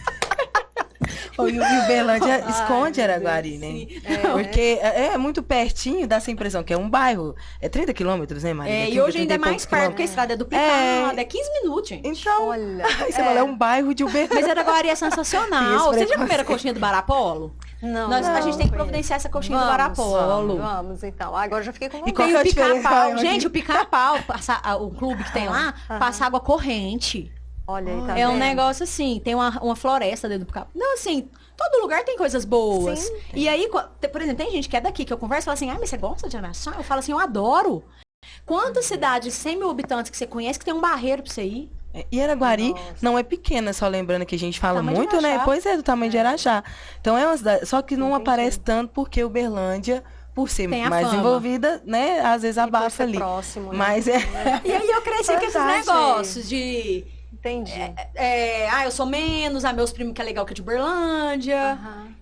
Speaker 2: E o Uberlândia esconde Araguari, né? Porque é muito pertinho, dá essa impressão que é um bairro. É 30 quilômetros, né, Maria?
Speaker 3: E hoje ainda é mais perto, porque a estrada é duplicada, é 15 minutos, gente.
Speaker 2: Então, olha, aí você fala, é um bairro de Uberlândia.
Speaker 3: Mas Araguari é sensacional. Você já comeu a coxinha do Barapolo?
Speaker 1: Não,
Speaker 3: a gente tem que providenciar essa coxinha do Barapolo.
Speaker 1: Vamos, então. Agora já fiquei com vontade.
Speaker 3: E tem o pica-pau. Gente, o pica-pau, o clube que tem lá, passa água corrente.
Speaker 1: Olha aí, tá
Speaker 3: um negócio assim, tem uma floresta dentro do pica-pau. Não, assim, todo lugar tem coisas boas.
Speaker 1: Sim.
Speaker 3: E aí, por exemplo, tem gente que é daqui, que eu converso e fala assim, mas você gosta de Araçá? Eu falo assim, eu adoro. Quantas cidades, 100 mil habitantes que você conhece, que tem um barreiro pra você ir?
Speaker 2: E Araguari não é pequena, só lembrando que a gente fala muito, né? Pois é, do tamanho de Araxá. Então é uma cidade, só que não aparece tanto porque Uberlândia, por ser mais envolvida, né? Às vezes abafa ali.
Speaker 1: Próximo,
Speaker 2: mas
Speaker 1: né?
Speaker 3: E aí eu cresci com esses negócios de...
Speaker 1: Entendi.
Speaker 3: Eu sou menos, meus primos que é legal que é de Uberlândia.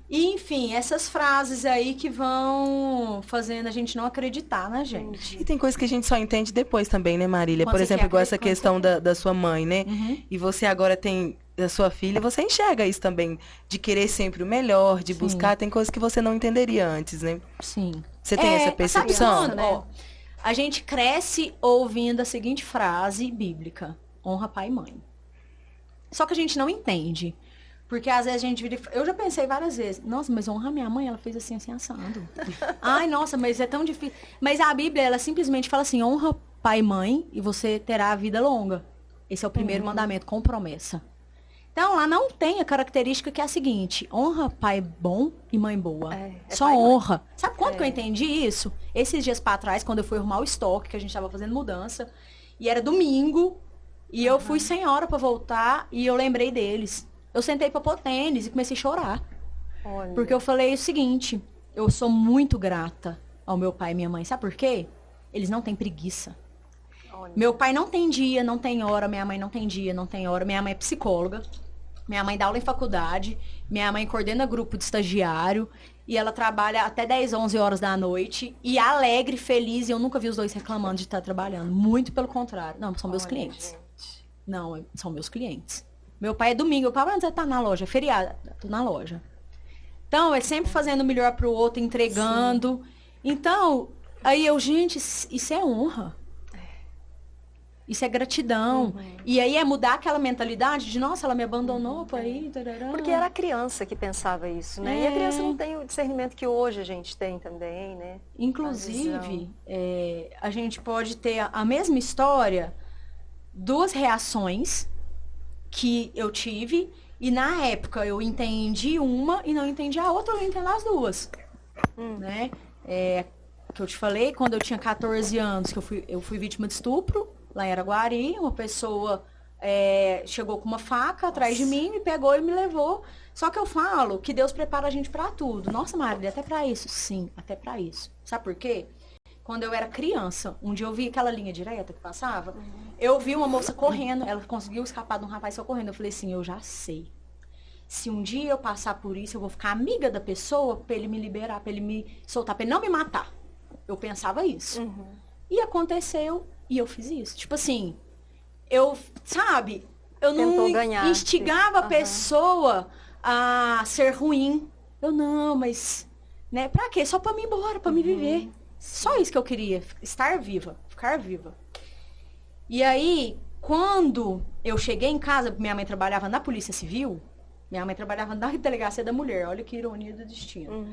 Speaker 3: E, enfim, essas frases aí que vão fazendo a gente não acreditar na gente.
Speaker 2: E tem coisa que a gente só entende depois também, né, Marília? Por exemplo, igual essa questão da sua mãe, né? E você agora tem a sua filha, você enxerga isso também, de querer sempre o melhor, de buscar. Tem coisas que você não entenderia antes, né?
Speaker 3: Sim.
Speaker 2: Você tem essa percepção?
Speaker 3: Né? A gente cresce ouvindo a seguinte frase bíblica: honra pai e mãe. Só que a gente não entende. Porque às vezes a gente vira... Eu já pensei várias vezes. Nossa, mas honra minha mãe, ela fez assim, assim, assado. Ai, nossa, mas é tão difícil. Mas a Bíblia, ela simplesmente fala assim, honra pai e mãe e você terá a vida longa. Esse é o primeiro mandamento, com promessa. Então, lá não tem a característica que é a seguinte, honra pai bom e mãe boa. Só honra. Sabe quando que eu entendi isso? Esses dias pra trás, quando eu fui arrumar o estoque, que a gente tava fazendo mudança, e era domingo, e eu fui sem hora pra voltar, e eu lembrei deles. Eu sentei pra pôr tênis e comecei a chorar.
Speaker 1: Olha.
Speaker 3: Porque eu falei o seguinte, eu sou muito grata ao meu pai e minha mãe. Sabe por quê? Eles não têm preguiça. Olha. Meu pai não tem dia, não tem hora. Minha mãe não tem dia, não tem hora. Minha mãe é psicóloga. Minha mãe dá aula em faculdade. Minha mãe coordena grupo de estagiário. E ela trabalha até 10, 11 horas da noite. E alegre, feliz. E eu nunca vi os dois reclamando de estar trabalhando. Muito pelo contrário. Não, são meus clientes. Gente. Não, são meus clientes. Meu pai é domingo. Eu falo, você tá na loja? É feriado. Tô na loja. Então, é sempre fazendo o melhor pro outro, entregando. Sim. Então, aí eu, gente, isso é honra. Isso é gratidão. E aí é mudar aquela mentalidade de, nossa, ela me abandonou pra ir. Tarará.
Speaker 1: Porque era a criança que pensava isso, né? E a criança não tem o discernimento que hoje a gente tem também, né?
Speaker 3: Inclusive, a gente pode ter a mesma história, 2 reações que eu tive, e na época eu entendi uma e não entendi a outra, eu entendo as duas. Né? Que eu te falei, quando eu tinha 14 anos, que eu fui vítima de estupro, lá em Araguari, uma pessoa chegou com uma faca atrás de mim, me pegou e me levou. Só que eu falo que Deus prepara a gente pra tudo. Nossa, Marília, até pra isso? Sim, até pra isso. Sabe por quê? Quando eu era criança, um dia eu vi aquela linha direta que passava, eu vi uma moça correndo, ela conseguiu escapar de um rapaz só correndo. Eu falei assim, eu já sei. Se um dia eu passar por isso, eu vou ficar amiga da pessoa pra ele me liberar, pra ele me soltar, pra ele não me matar. Eu pensava isso. E aconteceu, e eu fiz isso. Tipo assim, eu
Speaker 1: Tentou ganhar.
Speaker 3: instigava a pessoa a ser ruim. Eu não, mas, né, pra quê? Só pra mim ir embora, pra me viver. Só isso que eu queria, estar viva, ficar viva. E aí, quando eu cheguei em casa, minha mãe trabalhava na Polícia Civil, minha mãe trabalhava na Delegacia da Mulher, olha que ironia do destino.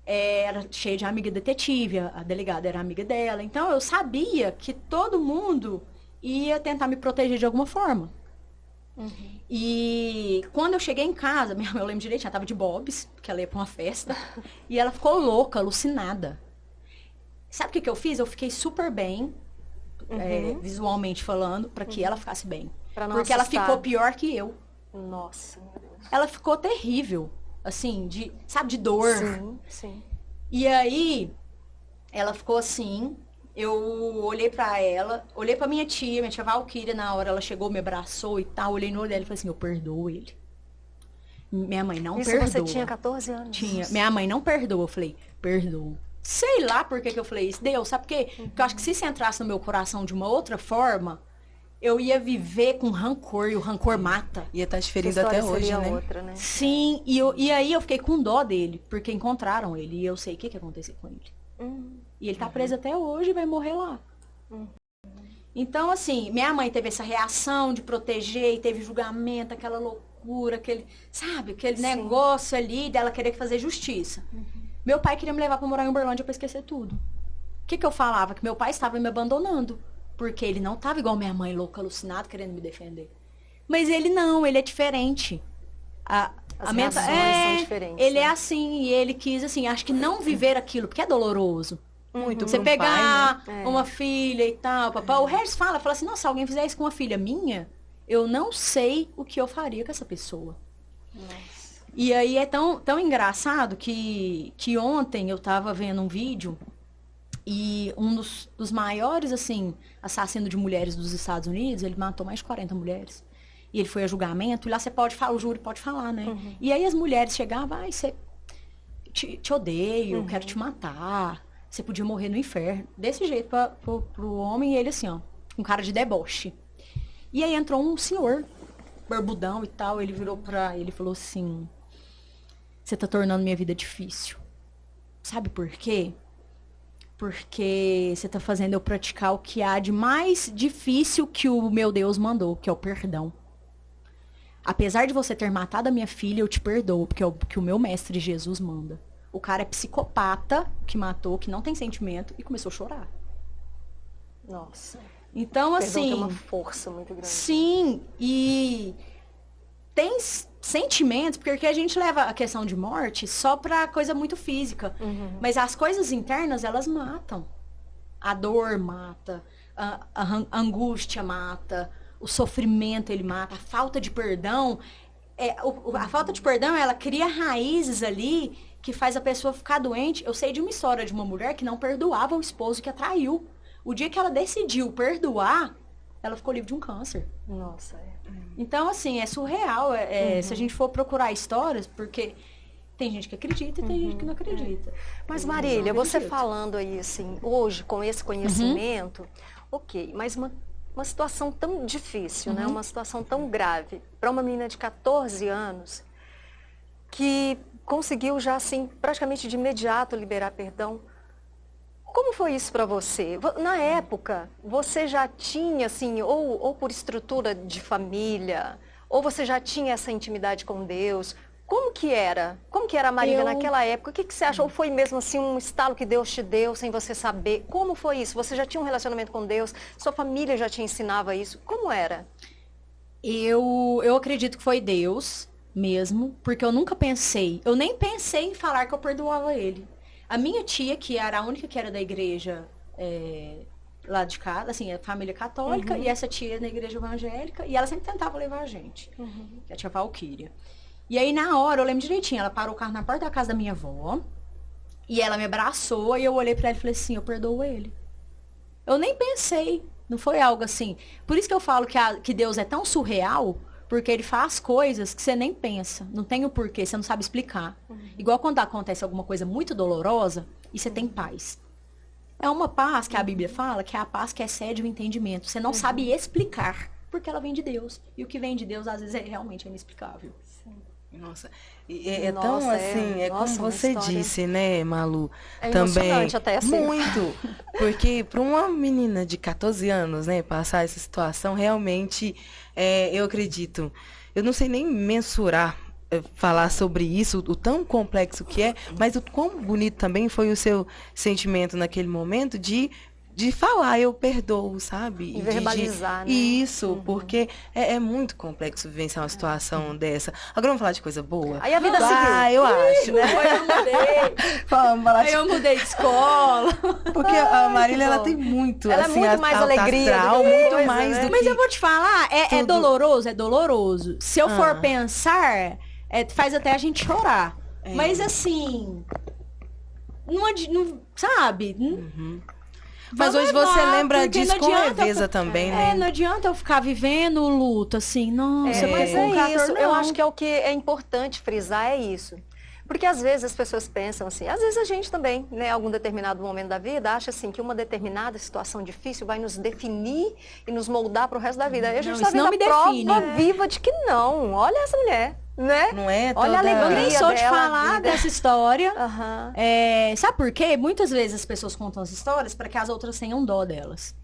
Speaker 3: Era cheia de amiga detetive, a delegada era amiga dela. Então, eu sabia que todo mundo ia tentar me proteger de alguma forma. E quando eu cheguei em casa, minha mãe, eu lembro direitinho, ela tava de bobs, porque ela ia pra uma festa, e ela ficou louca, alucinada. Sabe o que eu fiz? Eu fiquei super bem, visualmente falando, pra que ela ficasse bem. Porque ela ficou pior que eu.
Speaker 1: Nossa, meu Deus.
Speaker 3: Ela ficou terrível. Assim, sabe, de dor.
Speaker 1: Sim, sim.
Speaker 3: E aí, ela ficou assim, eu olhei pra ela, olhei pra minha tia Valquíria, na hora ela chegou, me abraçou e tal, olhei no olho dela e falei assim, eu perdoo ele. Minha mãe não perdoa.
Speaker 1: Isso você tinha 14 anos?
Speaker 3: Tinha. Minha mãe não perdoa. Eu falei, perdoo. Sei lá por que eu falei isso. Deus, sabe por quê? Porque eu acho que se isso entrasse no meu coração de uma outra forma, eu ia viver com rancor, e o rancor mata.
Speaker 2: Ia estar te ferindo até hoje, né?
Speaker 1: Outra, né?
Speaker 3: Sim, e aí eu fiquei com dó dele, porque encontraram ele, e eu sei o que aconteceu com ele. E ele tá preso até hoje e vai morrer lá. Então, assim, minha mãe teve essa reação de proteger, e teve julgamento, aquela loucura, aquele negócio ali dela querer fazer justiça. Meu pai queria me levar pra morar em Uberlândia pra esquecer tudo. O que eu falava? Que meu pai estava me abandonando. Porque ele não tava igual minha mãe, louca, alucinada, querendo me defender. Mas ele não, ele é diferente.
Speaker 1: As reações são diferentes.
Speaker 3: Ele é assim, e ele quis, assim, acho que não viver aquilo, porque é doloroso.
Speaker 2: Muito
Speaker 3: Você pegar
Speaker 2: pai,
Speaker 3: uma filha e tal, papá. O Regis fala assim, nossa, se alguém fizer isso com uma filha minha, eu não sei o que eu faria com essa pessoa.
Speaker 1: Nossa.
Speaker 3: E aí é tão engraçado que ontem eu tava vendo um vídeo e um dos maiores, assim, assassinos de mulheres dos Estados Unidos, ele matou mais de 40 mulheres. E ele foi a julgamento, e lá você pode falar, o júri pode falar, né? E aí as mulheres chegavam, você te odeio, quero te matar, você podia morrer no inferno. Desse jeito pro homem, e ele assim, ó, com cara de deboche. E aí entrou um senhor, barbudão e tal, ele virou ele falou assim, você tá tornando minha vida difícil. Sabe por quê? Porque você tá fazendo eu praticar o que há de mais difícil que o meu Deus mandou, que é o perdão. Apesar de você ter matado a minha filha, eu te perdoo, porque é o que o meu mestre Jesus manda. O cara é psicopata, que matou, que não tem sentimento, e começou a chorar.
Speaker 1: Nossa.
Speaker 3: Então, assim...
Speaker 1: Tem uma força muito grande.
Speaker 3: Sim, e tem sentimentos, porque a gente leva a questão de morte só pra coisa muito física. Mas as coisas internas, elas matam. A dor mata, a angústia mata, o sofrimento ele mata, a falta de perdão. A falta de perdão, ela cria raízes ali que faz a pessoa ficar doente. Eu sei de uma história de uma mulher que não perdoava o esposo que a traiu. O dia que ela decidiu perdoar, ela ficou livre de um câncer.
Speaker 1: Nossa,
Speaker 3: Então, assim, é surreal. Se a gente for procurar histórias, porque tem gente que acredita e tem gente que não acredita.
Speaker 1: Mas, Marília, você falando aí, assim, hoje, com esse conhecimento, ok, mas uma situação tão difícil, né? Uma situação tão grave, para uma menina de 14 anos, que conseguiu já, assim, praticamente de imediato liberar perdão. Como foi isso para você? Na época, você já tinha, assim, ou por estrutura de família, ou você já tinha essa intimidade com Deus? Como que era? Como que era a Marília naquela época? O que você acha? Ou foi mesmo, assim, um estalo que Deus te deu sem você saber? Como foi isso? Você já tinha um relacionamento com Deus? Sua família já te ensinava isso? Como era?
Speaker 3: Eu acredito que foi Deus mesmo, porque eu nunca pensei, eu nem pensei em falar que eu perdoava ele. A minha tia, que era a única que era da igreja lá de casa, assim, a família católica, e essa tia na igreja evangélica, e ela sempre tentava levar a gente, que é a tia Valquíria. E aí, na hora, eu lembro direitinho, ela parou o carro na porta da casa da minha avó, e ela me abraçou, e eu olhei pra ela e falei assim, eu perdoo ele. Eu nem pensei, não foi algo assim. Por isso que eu falo que Deus é tão surreal, porque ele faz coisas que você nem pensa, não tem o porquê, você não sabe explicar. Igual quando acontece alguma coisa muito dolorosa, e você tem paz. É uma paz que a Bíblia fala, que é a paz que excede o entendimento. Você não sabe explicar, porque ela vem de Deus. E o que vem de Deus, às vezes, realmente inexplicável.
Speaker 2: Nossa, tão assim, como você disse, né, Malu?
Speaker 1: É
Speaker 2: também
Speaker 1: até assim.
Speaker 2: Muito. Porque para uma menina de 14 anos, né, passar essa situação, realmente, eu acredito. Eu não sei nem mensurar, falar sobre isso, o tão complexo que é, mas o quão bonito também foi o seu sentimento naquele momento de falar, eu perdoo, sabe?
Speaker 1: E verbalizar, né?
Speaker 2: Isso, porque é muito complexo vivenciar uma situação dessa. Agora vamos falar de coisa boa?
Speaker 1: Aí a vida seguiu.
Speaker 2: Eu acho.
Speaker 3: Né? Eu mudei.
Speaker 2: Vamos falar
Speaker 3: Aí eu mudei de escola.
Speaker 2: Porque a Marília, ela tem muito,
Speaker 1: ela
Speaker 2: assim,
Speaker 1: é muito mais alegria
Speaker 2: astral, muito
Speaker 1: coisa,
Speaker 2: mais
Speaker 1: né?
Speaker 2: do que...
Speaker 3: Mas eu vou te falar, é doloroso, é doloroso. Se eu for pensar, faz até a gente chorar. Mas assim, não sabe?
Speaker 2: Mas hoje você lembra disso com leveza também, né?
Speaker 3: Não adianta eu ficar vivendo o luto, assim, nossa,
Speaker 1: mas é isso. Eu acho que é o que é importante frisar, é isso. Porque às vezes as pessoas pensam assim, às vezes a gente também, né, em algum determinado momento da vida, acha assim que uma determinada situação difícil vai nos definir e nos moldar para o resto da vida. E a gente está vendo a prova viva de que não. Olha essa mulher. Né?
Speaker 2: Não é toda...
Speaker 3: Olha a alegria. Eu nem sou de falar dessa história.
Speaker 1: Uhum.
Speaker 3: Sabe por quê? Muitas vezes as pessoas contam as histórias para que as outras tenham dó delas.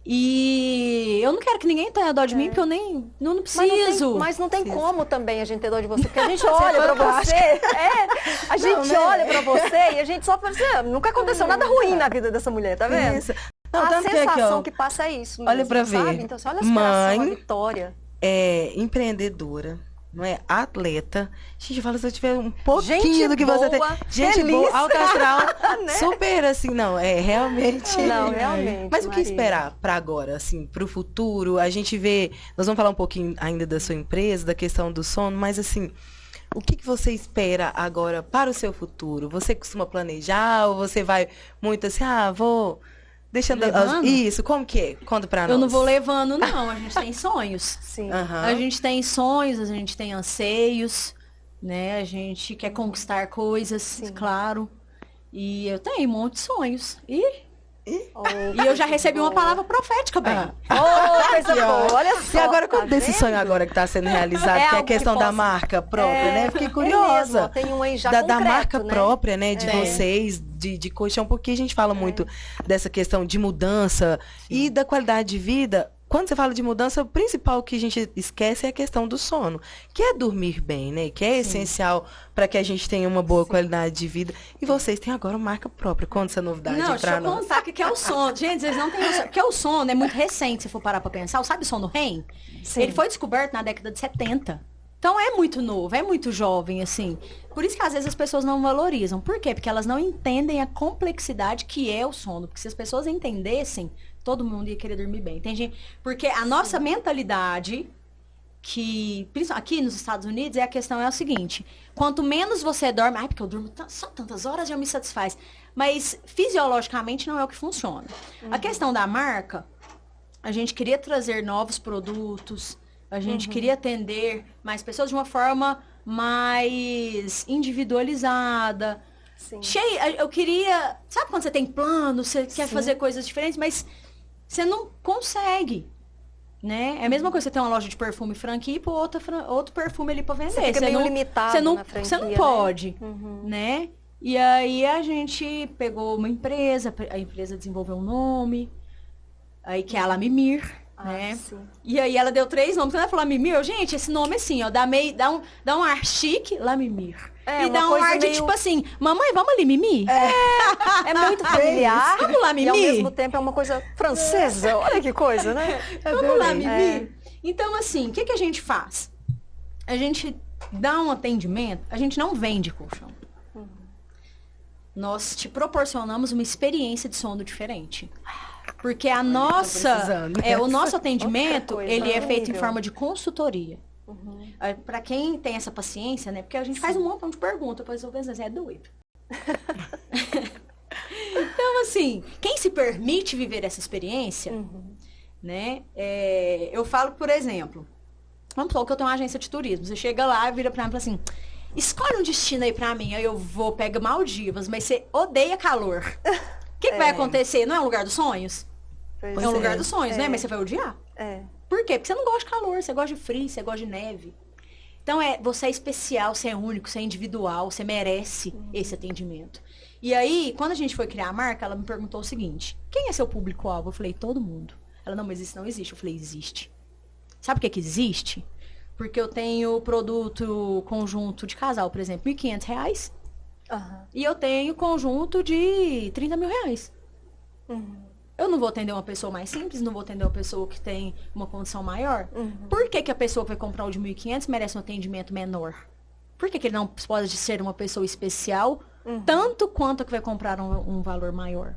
Speaker 3: E eu não quero que ninguém tenha dó de mim, porque eu nem não preciso.
Speaker 1: Mas não tem como também a gente ter dó de você, porque a gente olha pra você. A gente olha pra você e a gente só fala assim, nunca aconteceu nada ruim na vida dessa mulher, tá vendo?
Speaker 2: Isso. Não,
Speaker 1: a sensação
Speaker 2: que
Speaker 1: que passa é isso mesmo,
Speaker 2: olha pra ver.
Speaker 1: Sabe? Então, olha a inspiração, a vitória.
Speaker 2: Empreendedora. Não é? Atleta. Gente, fala se eu tiver um pouquinho
Speaker 1: gente
Speaker 2: do que
Speaker 1: boa,
Speaker 2: você tem. Gente
Speaker 1: feliz.
Speaker 2: boa, alto astral,
Speaker 1: né?
Speaker 2: super assim, não, realmente.
Speaker 1: Não, realmente.
Speaker 2: Mas o que
Speaker 1: Maria.
Speaker 2: esperar para agora, assim, para o futuro? A gente vê, nós vamos falar um pouquinho ainda da sua empresa, da questão do sono, mas assim, o que você espera agora para o seu futuro? Você costuma planejar ou você vai muito assim, vou... Deixando isso, como que é? Conta pra nós.
Speaker 3: Eu não vou levando, não. A gente tem sonhos.
Speaker 1: Sim.
Speaker 3: A gente tem sonhos, a gente tem anseios, né? A gente quer conquistar coisas, claro. E eu tenho um monte de sonhos. E eu já recebi uma palavra profética, bem.
Speaker 1: Coisa boa, olha só.
Speaker 2: E agora,
Speaker 1: tá
Speaker 2: qual desse sonho agora que está sendo realizado, que é a questão da marca própria, né? Fiquei curiosa.
Speaker 1: Tem um aí já
Speaker 2: da
Speaker 1: concreto,
Speaker 2: marca
Speaker 1: né?
Speaker 2: própria, né? De vocês, de colchão, porque a gente fala muito dessa questão de mudança e da qualidade de vida. Quando você fala de mudança, o principal que a gente esquece é a questão do sono, que é dormir bem, né? Que é essencial para que a gente tenha uma boa qualidade de vida. E vocês têm agora marca própria. Conta essa novidade pra nós.
Speaker 3: Deixa eu contar o que é o sono. Gente, vocês não têm noção. Porque o sono é muito recente, se for parar pra pensar. Sabe o sono REM?
Speaker 1: Sim.
Speaker 3: Ele foi descoberto na década de 70. Então é muito novo, é muito jovem, assim. Por isso que às vezes as pessoas não valorizam. Por quê? Porque elas não entendem a complexidade que é o sono. Porque se as pessoas entendessem, todo mundo ia querer dormir bem. Tem gente... Porque a nossa mentalidade, que aqui nos Estados Unidos, a questão é o seguinte: quanto menos você dorme, porque eu durmo só tantas horas já me satisfaz. Mas fisiologicamente não é o que funciona. A questão da marca, a gente queria trazer novos produtos, a gente queria atender mais pessoas de uma forma mais individualizada.
Speaker 1: Sim.
Speaker 3: Cheia, eu queria... Sabe quando você tem plano, você quer fazer coisas diferentes, mas você não consegue, né? É a mesma coisa você ter uma loja de perfume franquia e pôr outro perfume ali pra vender.
Speaker 1: Você fica meio limitado na franquia,
Speaker 3: você não pode, né? E aí a gente pegou uma empresa, a empresa desenvolveu um nome, aí que é a Lamimir, né?
Speaker 1: Sim.
Speaker 3: E aí ela deu 3 nomes. Quando ela falou Lamimir, gente, esse nome assim, ó, dá um ar chique, Lamimir. E dá um ar de tipo assim, mamãe, vamos ali, Mimi?
Speaker 1: É muito familiar.
Speaker 3: Vamos lá, Mimi?
Speaker 1: E ao mesmo tempo é uma coisa francesa. Olha que coisa, né?
Speaker 3: Vamos lá, Mimi? Então, assim, o que a gente faz? A gente dá um atendimento, a gente não vende colchão. Nós te proporcionamos uma experiência de sono diferente. Porque o nosso atendimento, ele é feito em forma de consultoria. Para quem tem essa paciência, né? Porque a gente faz um montão de perguntas, depois eu penso assim, é doido. Então, assim, quem se permite viver essa experiência, né? Eu falo, por exemplo, vamos supor que eu tenho uma agência de turismo. Você chega lá e vira pra mim e fala assim, escolhe um destino aí pra mim. Aí eu vou, pego Maldivas, mas você odeia calor. que vai acontecer? Não é um lugar dos sonhos?
Speaker 1: Pois
Speaker 3: É um lugar dos sonhos, né? Mas você vai odiar.
Speaker 1: É.
Speaker 3: Por quê? Porque você não gosta de calor, você gosta de frio, você gosta de neve. Então, você é especial, você é único, você é individual, você merece esse atendimento. E aí, quando a gente foi criar a marca, ela me perguntou o seguinte: quem é seu público-alvo? Eu falei, todo mundo. Ela, não, mas isso não existe. Eu falei, existe. Sabe por que existe? Porque eu tenho produto conjunto de casal, por exemplo, R$ 1.500. E eu tenho conjunto de R$ 30.000. Eu não vou atender uma pessoa mais simples, não vou atender uma pessoa que tem uma condição maior. Por que a pessoa que vai comprar o de 1.500 merece um atendimento menor? Por que ele não pode ser uma pessoa especial, tanto quanto a que vai comprar um valor maior?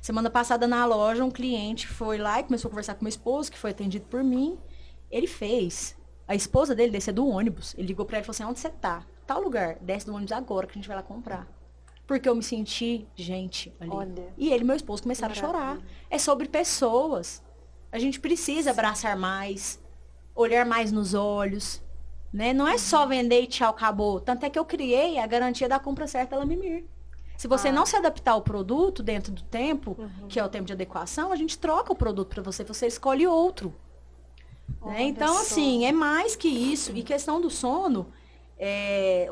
Speaker 3: Semana passada na loja, um cliente foi lá e começou a conversar com meu esposo, que foi atendido por mim. Ele fez. A esposa dele desceu do ônibus. Ele ligou pra ela e falou assim, onde você tá? Tal lugar. Desce do ônibus agora que a gente vai lá comprar. Porque eu me senti gente ali.
Speaker 1: Olha,
Speaker 3: e ele e meu esposo começaram a chorar. É sobre pessoas. A gente precisa abraçar mais, olhar mais nos olhos. Né? Não é só vender e tchau, acabou. Tanto é que eu criei a garantia da compra certa da Mimir. Se você não se adaptar ao produto dentro do tempo, que é o tempo de adequação, a gente troca o produto para você, você escolhe outro. Né? Então, assim, é mais que isso. E questão do sono,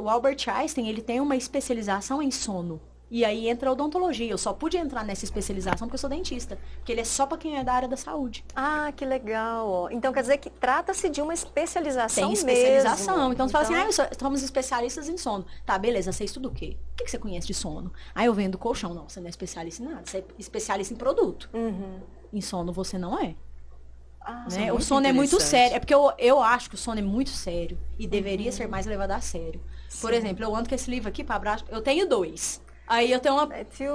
Speaker 3: o Albert Einstein, ele tem uma especialização em sono. E aí entra a odontologia. Eu só pude entrar nessa especialização porque eu sou dentista. Porque ele é só para quem é da área da saúde.
Speaker 1: Ah, que legal. Ó. Então quer dizer que trata-se de uma especialização
Speaker 3: Tem especialização.
Speaker 1: mesmo.
Speaker 3: Então você fala assim, somos especialistas em sono. Tá, beleza, você estuda o quê? O que você conhece de sono? Eu vendo colchão. Não, você não é especialista em nada. Você é especialista em produto. Em sono você não é. Né? O sono é muito sério. É porque eu acho que o sono é muito sério. E deveria ser mais levado a sério. Sim. Por exemplo, eu ando com esse livro aqui para abraço. Eu tenho 2. Aí eu tenho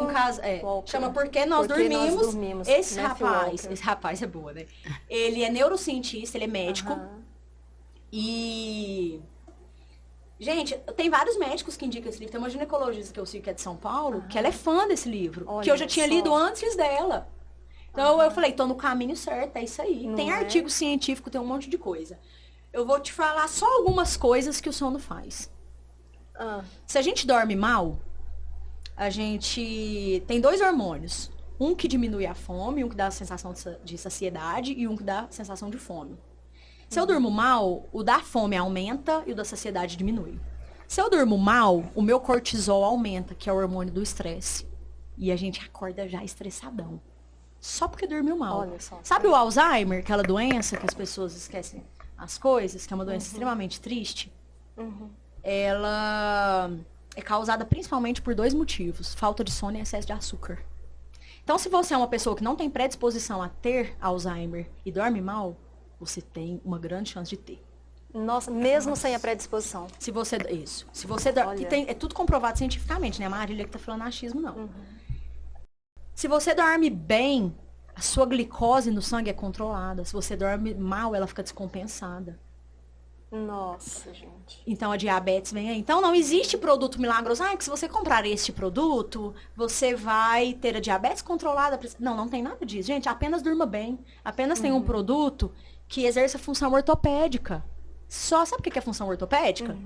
Speaker 3: um caso, chama Porque Nós Dormimos. Esse rapaz é boa, né? Ele é neurocientista, ele é médico. E, gente, tem vários médicos que indicam esse livro. Tem uma ginecologista que eu sigo, que é de São Paulo, que ela é fã desse livro. Olha, que eu já tinha lido antes dela. Então eu falei, tô no caminho certo, é isso aí. Tem artigo científico, tem um monte de coisa. Eu vou te falar só algumas coisas que o sono faz. Se a gente dorme mal, a gente tem 2 hormônios. Um que diminui a fome, um que dá a sensação de saciedade e um que dá a sensação de fome. Se eu durmo mal, o da fome aumenta e o da saciedade diminui. Se eu durmo mal, o meu cortisol aumenta, que é o hormônio do estresse. E a gente acorda já estressadão. Só porque dormiu mal.
Speaker 1: Olha só.
Speaker 3: Sabe o Alzheimer, aquela doença que as pessoas esquecem as coisas, que é uma doença extremamente triste? Ela é causada principalmente por 2 motivos. Falta de sono e excesso de açúcar. Então, se você é uma pessoa que não tem predisposição a ter Alzheimer e dorme mal, você tem uma grande chance de ter.
Speaker 1: Nossa, mesmo sem a predisposição.
Speaker 3: Se você dorme, é tudo comprovado cientificamente, né? A Marília que tá falando achismo, não. Se você dorme bem, a sua glicose no sangue é controlada. Se você dorme mal, ela fica descompensada.
Speaker 1: Nossa, gente.
Speaker 3: Então a diabetes vem aí. Então não existe produto milagroso. Que se você comprar este produto, você vai ter a diabetes controlada. Não tem nada disso. Gente, apenas durma bem. Apenas tem um produto que exerce a função ortopédica. Sabe o que é função ortopédica?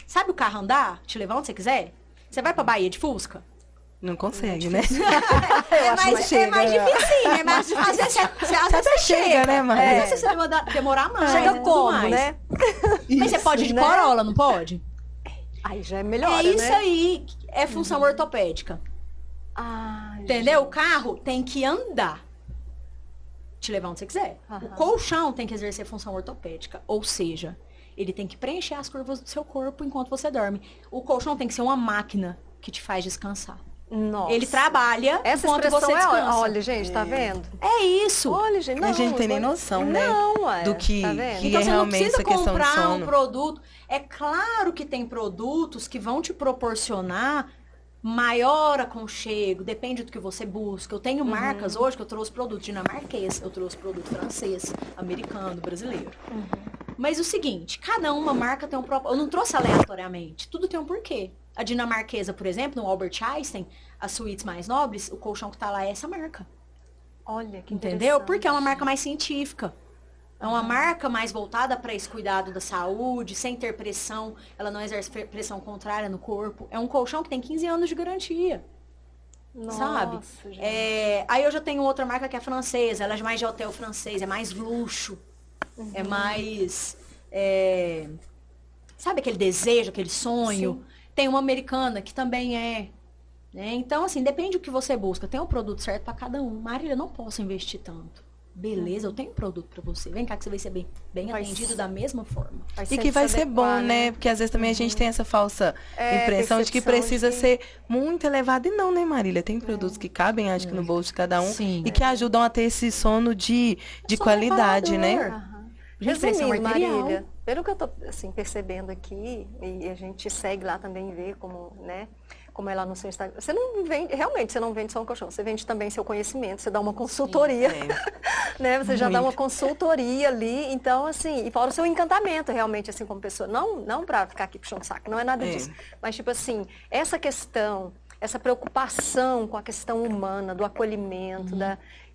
Speaker 3: Sabe o carro andar? Te levar onde você quiser? Você vai pra Bahia de Fusca?
Speaker 2: Não consegue, né?
Speaker 3: É mais difícil, né? Mas às vezes você chega, né, mãe? Às vezes você vai demorar mais.
Speaker 1: Chega como, né?
Speaker 3: Mas você pode ir de Corolla, não pode?
Speaker 1: Aí já é melhor, né?
Speaker 3: Isso aí é função ortopédica. Entendeu? Gente. O carro tem que andar. Te levar onde você quiser. O colchão tem que exercer função ortopédica. Ou seja, ele tem que preencher as curvas do seu corpo enquanto você dorme. O colchão tem que ser uma máquina que te faz descansar.
Speaker 1: Nossa.
Speaker 3: Ele trabalha enquanto você descansa.
Speaker 1: Olha, gente, tá vendo?
Speaker 3: É isso.
Speaker 1: Olha, gente,
Speaker 2: a gente tem nem noção, né? Do que,
Speaker 1: tá
Speaker 2: que
Speaker 3: então,
Speaker 2: é
Speaker 3: você não
Speaker 2: realmente
Speaker 3: precisa
Speaker 2: essa questão
Speaker 3: comprar
Speaker 2: do sono.
Speaker 3: um produto. É claro que tem produtos que vão te proporcionar maior aconchego, depende do que você busca. Eu tenho marcas hoje que eu trouxe produto dinamarquês, eu trouxe produto francês, americano, brasileiro. Mas o seguinte, cada uma marca tem um próprio... Eu não trouxe aleatoriamente, tudo tem um porquê. A dinamarquesa, por exemplo, no Albert Einstein, as suítes mais nobres, o colchão que tá lá é essa marca.
Speaker 1: Olha, que
Speaker 3: entendeu? Porque é uma marca mais científica. É uma marca mais voltada para esse cuidado da saúde, sem ter pressão. Ela não exerce pressão contrária no corpo. É um colchão que tem 15 anos de garantia. sabe? Aí eu já tenho outra marca que é francesa, ela é mais de hotel francês, é mais luxo, é mais, sabe aquele desejo, aquele sonho? Sim. Tem uma americana que também é, né? Então, assim, depende do que você busca, tem um produto certo para cada um. Marília, eu não posso investir tanto. Beleza, eu tenho um produto para você. Vem cá que você vai ser bem atendido da mesma forma.
Speaker 2: E que vai ser bom, né? Porque às vezes também a gente tem essa falsa impressão de que precisa ser muito elevado. E não, né, Marília? Tem produtos que cabem, acho que no bolso de cada um. Sim, e que ajudam a ter esse sono de qualidade, né?
Speaker 1: Resumindo, Marília, pelo que eu tô assim, percebendo aqui, e a gente segue lá também e vê como, né? Como é lá no seu Instagram. Você não vende, realmente, você não vende só um colchão, você vende também seu conhecimento, você dá uma consultoria, né? Você já dá uma consultoria ali, então, assim, e fora o seu encantamento, realmente, assim, como pessoa. Não pra ficar aqui puxando saco, não é nada disso. Mas, tipo assim, essa questão, essa preocupação com a questão humana, do acolhimento,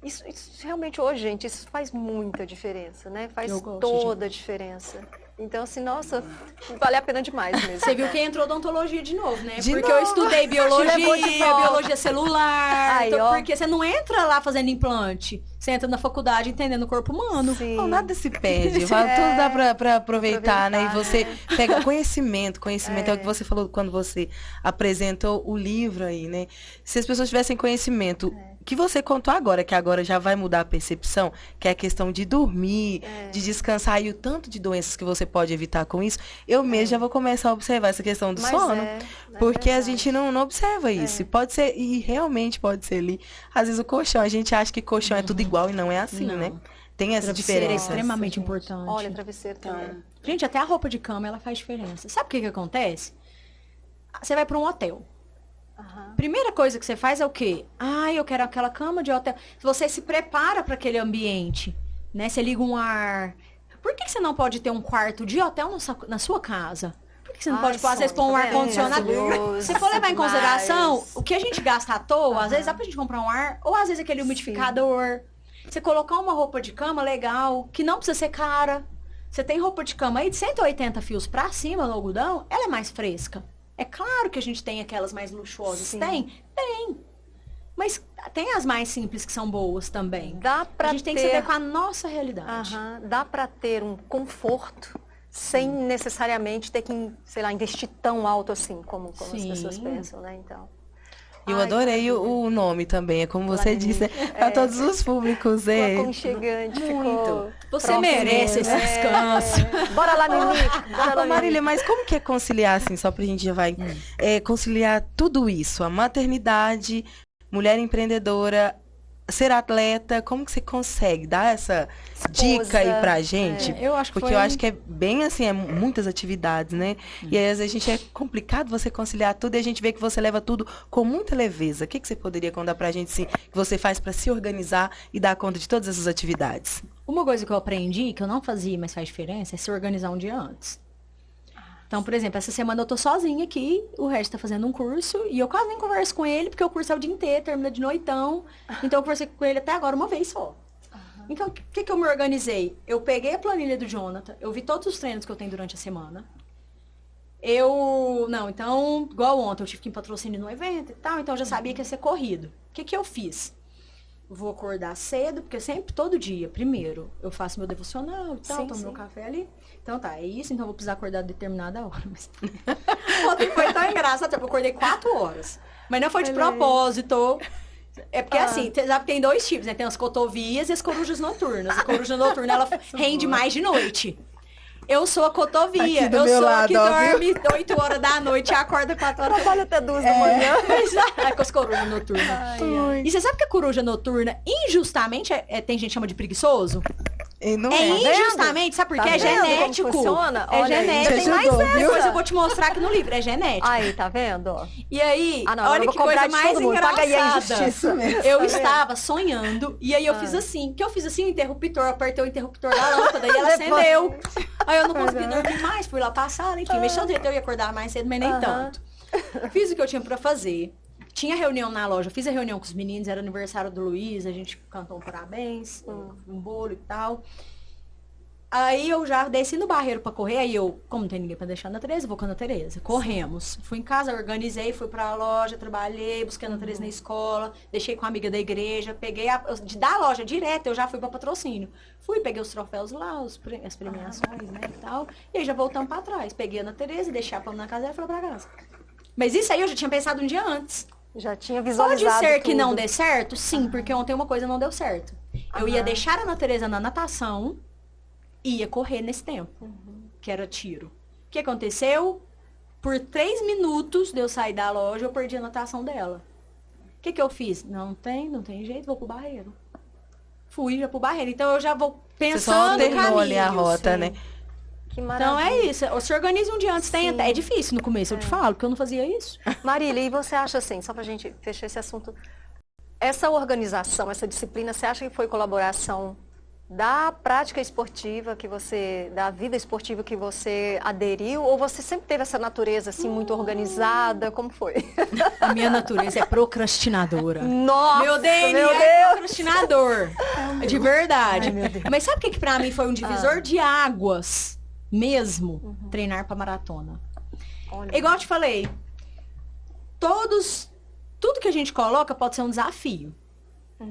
Speaker 1: isso realmente hoje, gente, isso faz muita diferença, né? Faz toda a diferença. Então, assim, nossa, vale a pena demais mesmo.
Speaker 3: Você viu que entrou odontologia de novo, né? Porque eu estudei biologia celular. Porque você não entra lá fazendo implante. Você entra na faculdade entendendo o corpo humano.
Speaker 2: Não, nada se perde. Tudo dá pra aproveitar, né? E você pega conhecimento. Conhecimento é o que você falou quando você apresentou o livro aí, né? Se as pessoas tivessem conhecimento que você contou agora, que agora já vai mudar a percepção, que é a questão de dormir, de descansar e o tanto de doenças que você pode evitar com isso, eu mesmo já vou começar a observar essa questão do sono, porque a gente não observa isso. Pode ser, e realmente pode ser ali, às vezes o colchão, a gente acha que colchão é tudo igual e não é assim, né? Tem essa diferença.
Speaker 3: É extremamente importante.
Speaker 1: Olha, travesseiro também.
Speaker 3: Gente, até a roupa de cama, ela faz diferença. Sabe o que acontece? Você vai para um hotel. Primeira coisa que você faz é o quê? Eu quero aquela cama de hotel. Você se prepara para aquele ambiente, né? Você liga um ar. Por que você não pode ter um quarto de hotel na sua casa? Por que você não pode, às vezes, pôr um ar-condicionado? Se for levar em consideração, o que a gente gasta à toa, às vezes dá pra gente comprar um ar, ou às vezes aquele umidificador. Você colocar uma roupa de cama legal, que não precisa ser cara. Você tem roupa de cama aí de 180 fios pra cima no algodão, ela é mais fresca. É claro que a gente tem aquelas mais luxuosas. Tem. Mas tem as mais simples que são boas também. A gente tem que se adequar à nossa realidade.
Speaker 1: Dá para ter um conforto sem necessariamente ter que, sei lá, investir tão alto assim, como as pessoas pensam, né? Então.
Speaker 2: Eu adorei o nome também, é como você disse, para todos os públicos.
Speaker 1: Aconchegante,
Speaker 3: muito. Você merece esse descanso.
Speaker 1: Bora lá, Nini. Bora lá,
Speaker 2: Marília, mas como que é conciliar, assim, só pra gente já vai, conciliar tudo isso, a maternidade, mulher empreendedora, ser atleta, como que você consegue dar essa dica aí pra gente?
Speaker 3: Eu acho que
Speaker 2: eu acho que é bem assim, é muitas atividades, né? E aí, às vezes, a gente é complicado você conciliar tudo e a gente vê que você leva tudo com muita leveza. O que você poderia contar pra gente, assim, que você faz pra se organizar e dar conta de todas essas atividades?
Speaker 3: Uma coisa que eu aprendi, que eu não fazia, mas faz diferença, é se organizar um dia antes. Então, por exemplo, essa semana eu tô sozinha aqui, o resto tá fazendo um curso, e eu quase nem converso com ele, porque o curso é o dia inteiro, termina de noitão. Então, eu conversei com ele até agora uma vez só. Então, o que eu me organizei? Eu peguei a planilha do Jonathan, eu vi todos os treinos que eu tenho durante a semana. Então, igual ontem, eu tive que ir em patrocínio no evento e tal, então eu já sabia que ia ser corrido. O que eu fiz? Vou acordar cedo, porque sempre, todo dia, primeiro, eu faço meu devocional e tal, tomo meu café ali. Então tá, é isso, então eu vou precisar acordar a determinada hora. Mas... Ontem foi tão engraçado, eu acordei 4 horas. Mas não foi de propósito. É porque assim, você sabe que tem 2 tipos, né? Tem as cotovias e as corujas noturnas. A coruja noturna, ela rende mais de noite. Eu sou a cotovia. Eu sou a que dorme 8 horas da noite e acorda 4 horas.
Speaker 1: Trabalha até 2 da manhã.
Speaker 3: Com as corujas noturnas. E você sabe que a coruja noturna, injustamente, tem gente que chama de preguiçoso? Injustamente, sabe por quê? É genético.
Speaker 1: Funciona?
Speaker 3: É genético.
Speaker 1: Tem mais
Speaker 3: depois eu vou te mostrar aqui no livro. É genético.
Speaker 1: Aí, tá vendo?
Speaker 3: E aí, olha que coisa mais engraçada. Eu estava sonhando, e aí eu fiz assim. Que eu fiz assim, o interruptor, eu apertei o interruptor da lâmpada e ela acendeu. Aí eu não consegui dormir mais, fui lá passar, enfim, mexeu o jeito, eu ia acordar mais cedo, mas nem tanto. Fiz o que eu tinha pra fazer. Tinha reunião na loja, fiz a reunião com os meninos, era aniversário do Luiz, a gente cantou um parabéns, um bolo e tal. Aí eu já desci no barreiro pra correr, aí eu, como não tem ninguém pra deixar na Tereza, vou com a Ana Tereza. Corremos. Fui em casa, organizei, fui pra loja, trabalhei, busquei a Ana Tereza na escola, deixei com a amiga da igreja, peguei da loja direto, eu já fui pra patrocínio. Fui, peguei os troféus lá, as premiações, né, e tal. E aí já voltamos pra trás. Peguei a Ana Tereza, deixei a Pam na casa e fui pra casa. Mas isso aí eu já tinha pensado um dia antes.
Speaker 1: Já tinha visualizado
Speaker 3: Pode ser
Speaker 1: tudo.
Speaker 3: que não dê certo? Sim, porque ontem uma coisa não deu certo. Eu ia deixar a Ana Tereza na natação, ia correr nesse tempo, que era tiro. O que aconteceu? Por 3 minutos de eu sair da loja, eu perdi a natação dela. O que eu fiz? Não tem jeito, vou pro barreiro. Fui já pro barreiro. Então eu já vou pensando
Speaker 2: Você só alternou ali a
Speaker 3: caminho,
Speaker 2: rota,
Speaker 3: sim.
Speaker 2: né?
Speaker 1: Que maravilha.
Speaker 3: Então é isso. Se organiza um dia antes. É difícil no começo, eu te falo, porque eu não fazia isso.
Speaker 1: Marília, e você acha assim, só pra gente fechar esse assunto, essa organização, essa disciplina, você acha que foi colaboração da prática esportiva da vida esportiva que você aderiu, ou você sempre teve essa natureza assim muito organizada? Como foi?
Speaker 3: A minha natureza é procrastinadora.
Speaker 1: Nossa,
Speaker 3: Meu DNA
Speaker 1: meu
Speaker 3: é
Speaker 1: Deus!
Speaker 3: procrastinador. De verdade.
Speaker 1: Ai, meu Deus.
Speaker 3: Mas sabe o que pra mim foi um divisor de águas mesmo? Treinar pra maratona.
Speaker 1: Olha.
Speaker 3: Igual eu te falei, tudo que a gente coloca pode ser um desafio.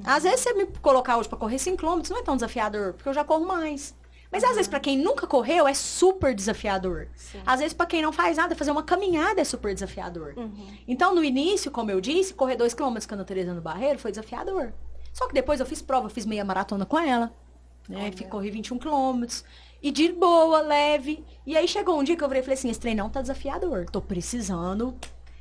Speaker 3: Às vezes, você me colocar hoje pra correr 5 km não é tão desafiador, porque eu já corro mais. Mas às vezes, pra quem nunca correu, é super desafiador.
Speaker 1: Sim.
Speaker 3: Às vezes, pra quem não faz nada, fazer uma caminhada é super desafiador. Então, no início, como eu disse, correr 2 km com a Ana Tereza no Barreiro foi desafiador. Só que depois eu fiz prova, eu fiz meia maratona com ela. Né? Corri 21 km. E de boa, leve. E aí chegou um dia que eu virei e falei assim, esse treinão tá desafiador. Tô precisando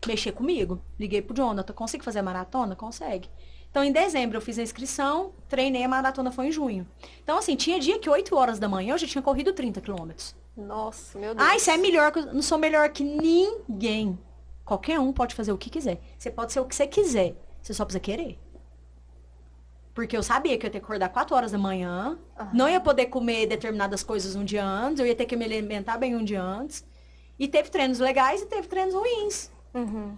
Speaker 3: mexer comigo. Liguei pro Jonathan, consigo fazer a maratona? Consegue. Então, em dezembro, eu fiz a inscrição, treinei, a maratona foi em junho. Então, assim, tinha dia que 8 horas da manhã eu já tinha corrido 30 quilômetros.
Speaker 1: Nossa, meu Deus.
Speaker 3: Ah, isso é melhor, não sou melhor que ninguém. Qualquer um pode fazer o que quiser. Você pode ser o que você quiser. Você só precisa querer. Porque eu sabia que eu ia ter que acordar 4 horas da manhã, não ia poder comer determinadas coisas um dia antes, eu ia ter que me alimentar bem um dia antes. E teve treinos legais e teve treinos ruins.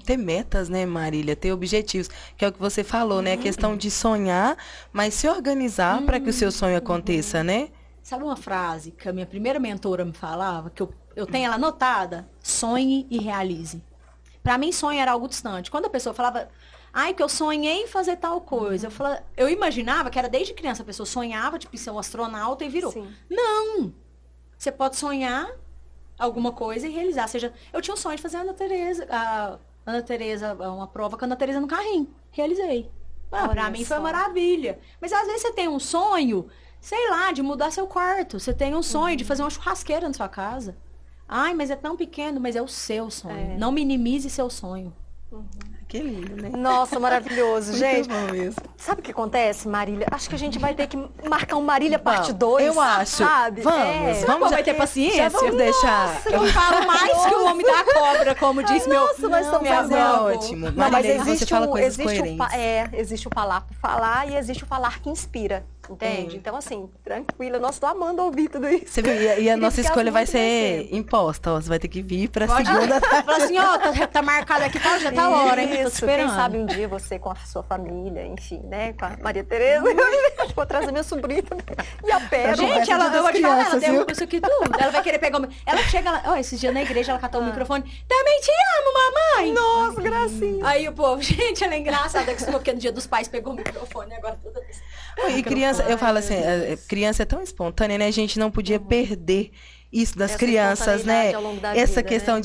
Speaker 2: Ter metas, né, Marília? Ter objetivos, que é o que você falou, né? A questão de sonhar, mas se organizar para que o seu sonho aconteça, né?
Speaker 3: Sabe uma frase que a minha primeira mentora me falava, que eu tenho ela anotada? Sonhe e realize. Para mim, sonho era algo distante. Quando a pessoa falava, ai, que eu sonhei em fazer tal coisa, eu imaginava que era desde criança, a pessoa sonhava, tipo, em ser um astronauta e virou.
Speaker 1: Sim.
Speaker 3: Não! Você pode sonhar alguma coisa e realizar. Seja, eu tinha um sonho de fazer a Ana Tereza, uma prova com a Ana Tereza no carrinho. Realizei. Pra mim foi uma maravilha. Mas às vezes você tem um sonho, sei lá, de mudar seu quarto. Você tem um sonho de fazer uma churrasqueira na sua casa. Ai, mas é tão pequeno, mas é o seu sonho. Não minimize seu sonho.
Speaker 2: Que lindo, né?
Speaker 1: Nossa, maravilhoso, gente.
Speaker 2: Muito bom mesmo.
Speaker 1: Sabe o que acontece, Marília? Acho que a gente vai ter que marcar um Marília parte 2.
Speaker 2: Eu acho.
Speaker 1: Sabe?
Speaker 2: Vamos.
Speaker 3: Vamos, vai ter paciência?
Speaker 2: Vamos deixar.
Speaker 3: Eu falo mais que o homem da cobra, como disse meu...
Speaker 1: Nossa, nós estamos
Speaker 3: minha
Speaker 1: fazendo.
Speaker 3: avó.
Speaker 2: ótimo.
Speaker 1: Não, mas
Speaker 2: Marília,
Speaker 1: existe
Speaker 2: você fala coisas
Speaker 1: existe
Speaker 2: coerentes.
Speaker 1: existe o falar por falar e existe o falar que inspira, entende? Então, assim, tranquila. Nossa, tô amando ouvir tudo isso.
Speaker 2: Você viu? E a nossa
Speaker 1: ficar
Speaker 2: escolha vai
Speaker 1: muito
Speaker 2: ser
Speaker 1: você.
Speaker 2: imposta, ó. Você vai ter que vir pra
Speaker 3: Pode
Speaker 2: segunda.
Speaker 3: Fala assim, ó, tá marcado aqui, já tá a hora, hein? Tô te
Speaker 1: Isso, quem
Speaker 3: esperando.
Speaker 1: sabe um dia você com a sua família, enfim, né? Com a Maria Tereza. Vou trazer minha sobrinha e a Pérola.
Speaker 3: Gente,
Speaker 2: Dia
Speaker 3: eu
Speaker 2: das
Speaker 3: vou te falar, ela
Speaker 2: crianças,
Speaker 3: derruba
Speaker 2: viu?
Speaker 3: isso aqui tudo. Ela vai querer pegar o... Ela chega, ó, esses dias na igreja, ela catou o microfone. Também te amo, mamãe!
Speaker 1: Nossa, gracinha.
Speaker 3: Aí o povo, gente, ela é engraçada, que porque no dia dos pais pegou o microfone, agora toda vez.
Speaker 2: E criança, eu falo assim, criança é tão espontânea, né? A gente não podia perder isso das
Speaker 1: Essa
Speaker 2: crianças, né?
Speaker 1: espontaneidade ao longo da
Speaker 2: Essa
Speaker 1: vida,
Speaker 2: questão
Speaker 1: né?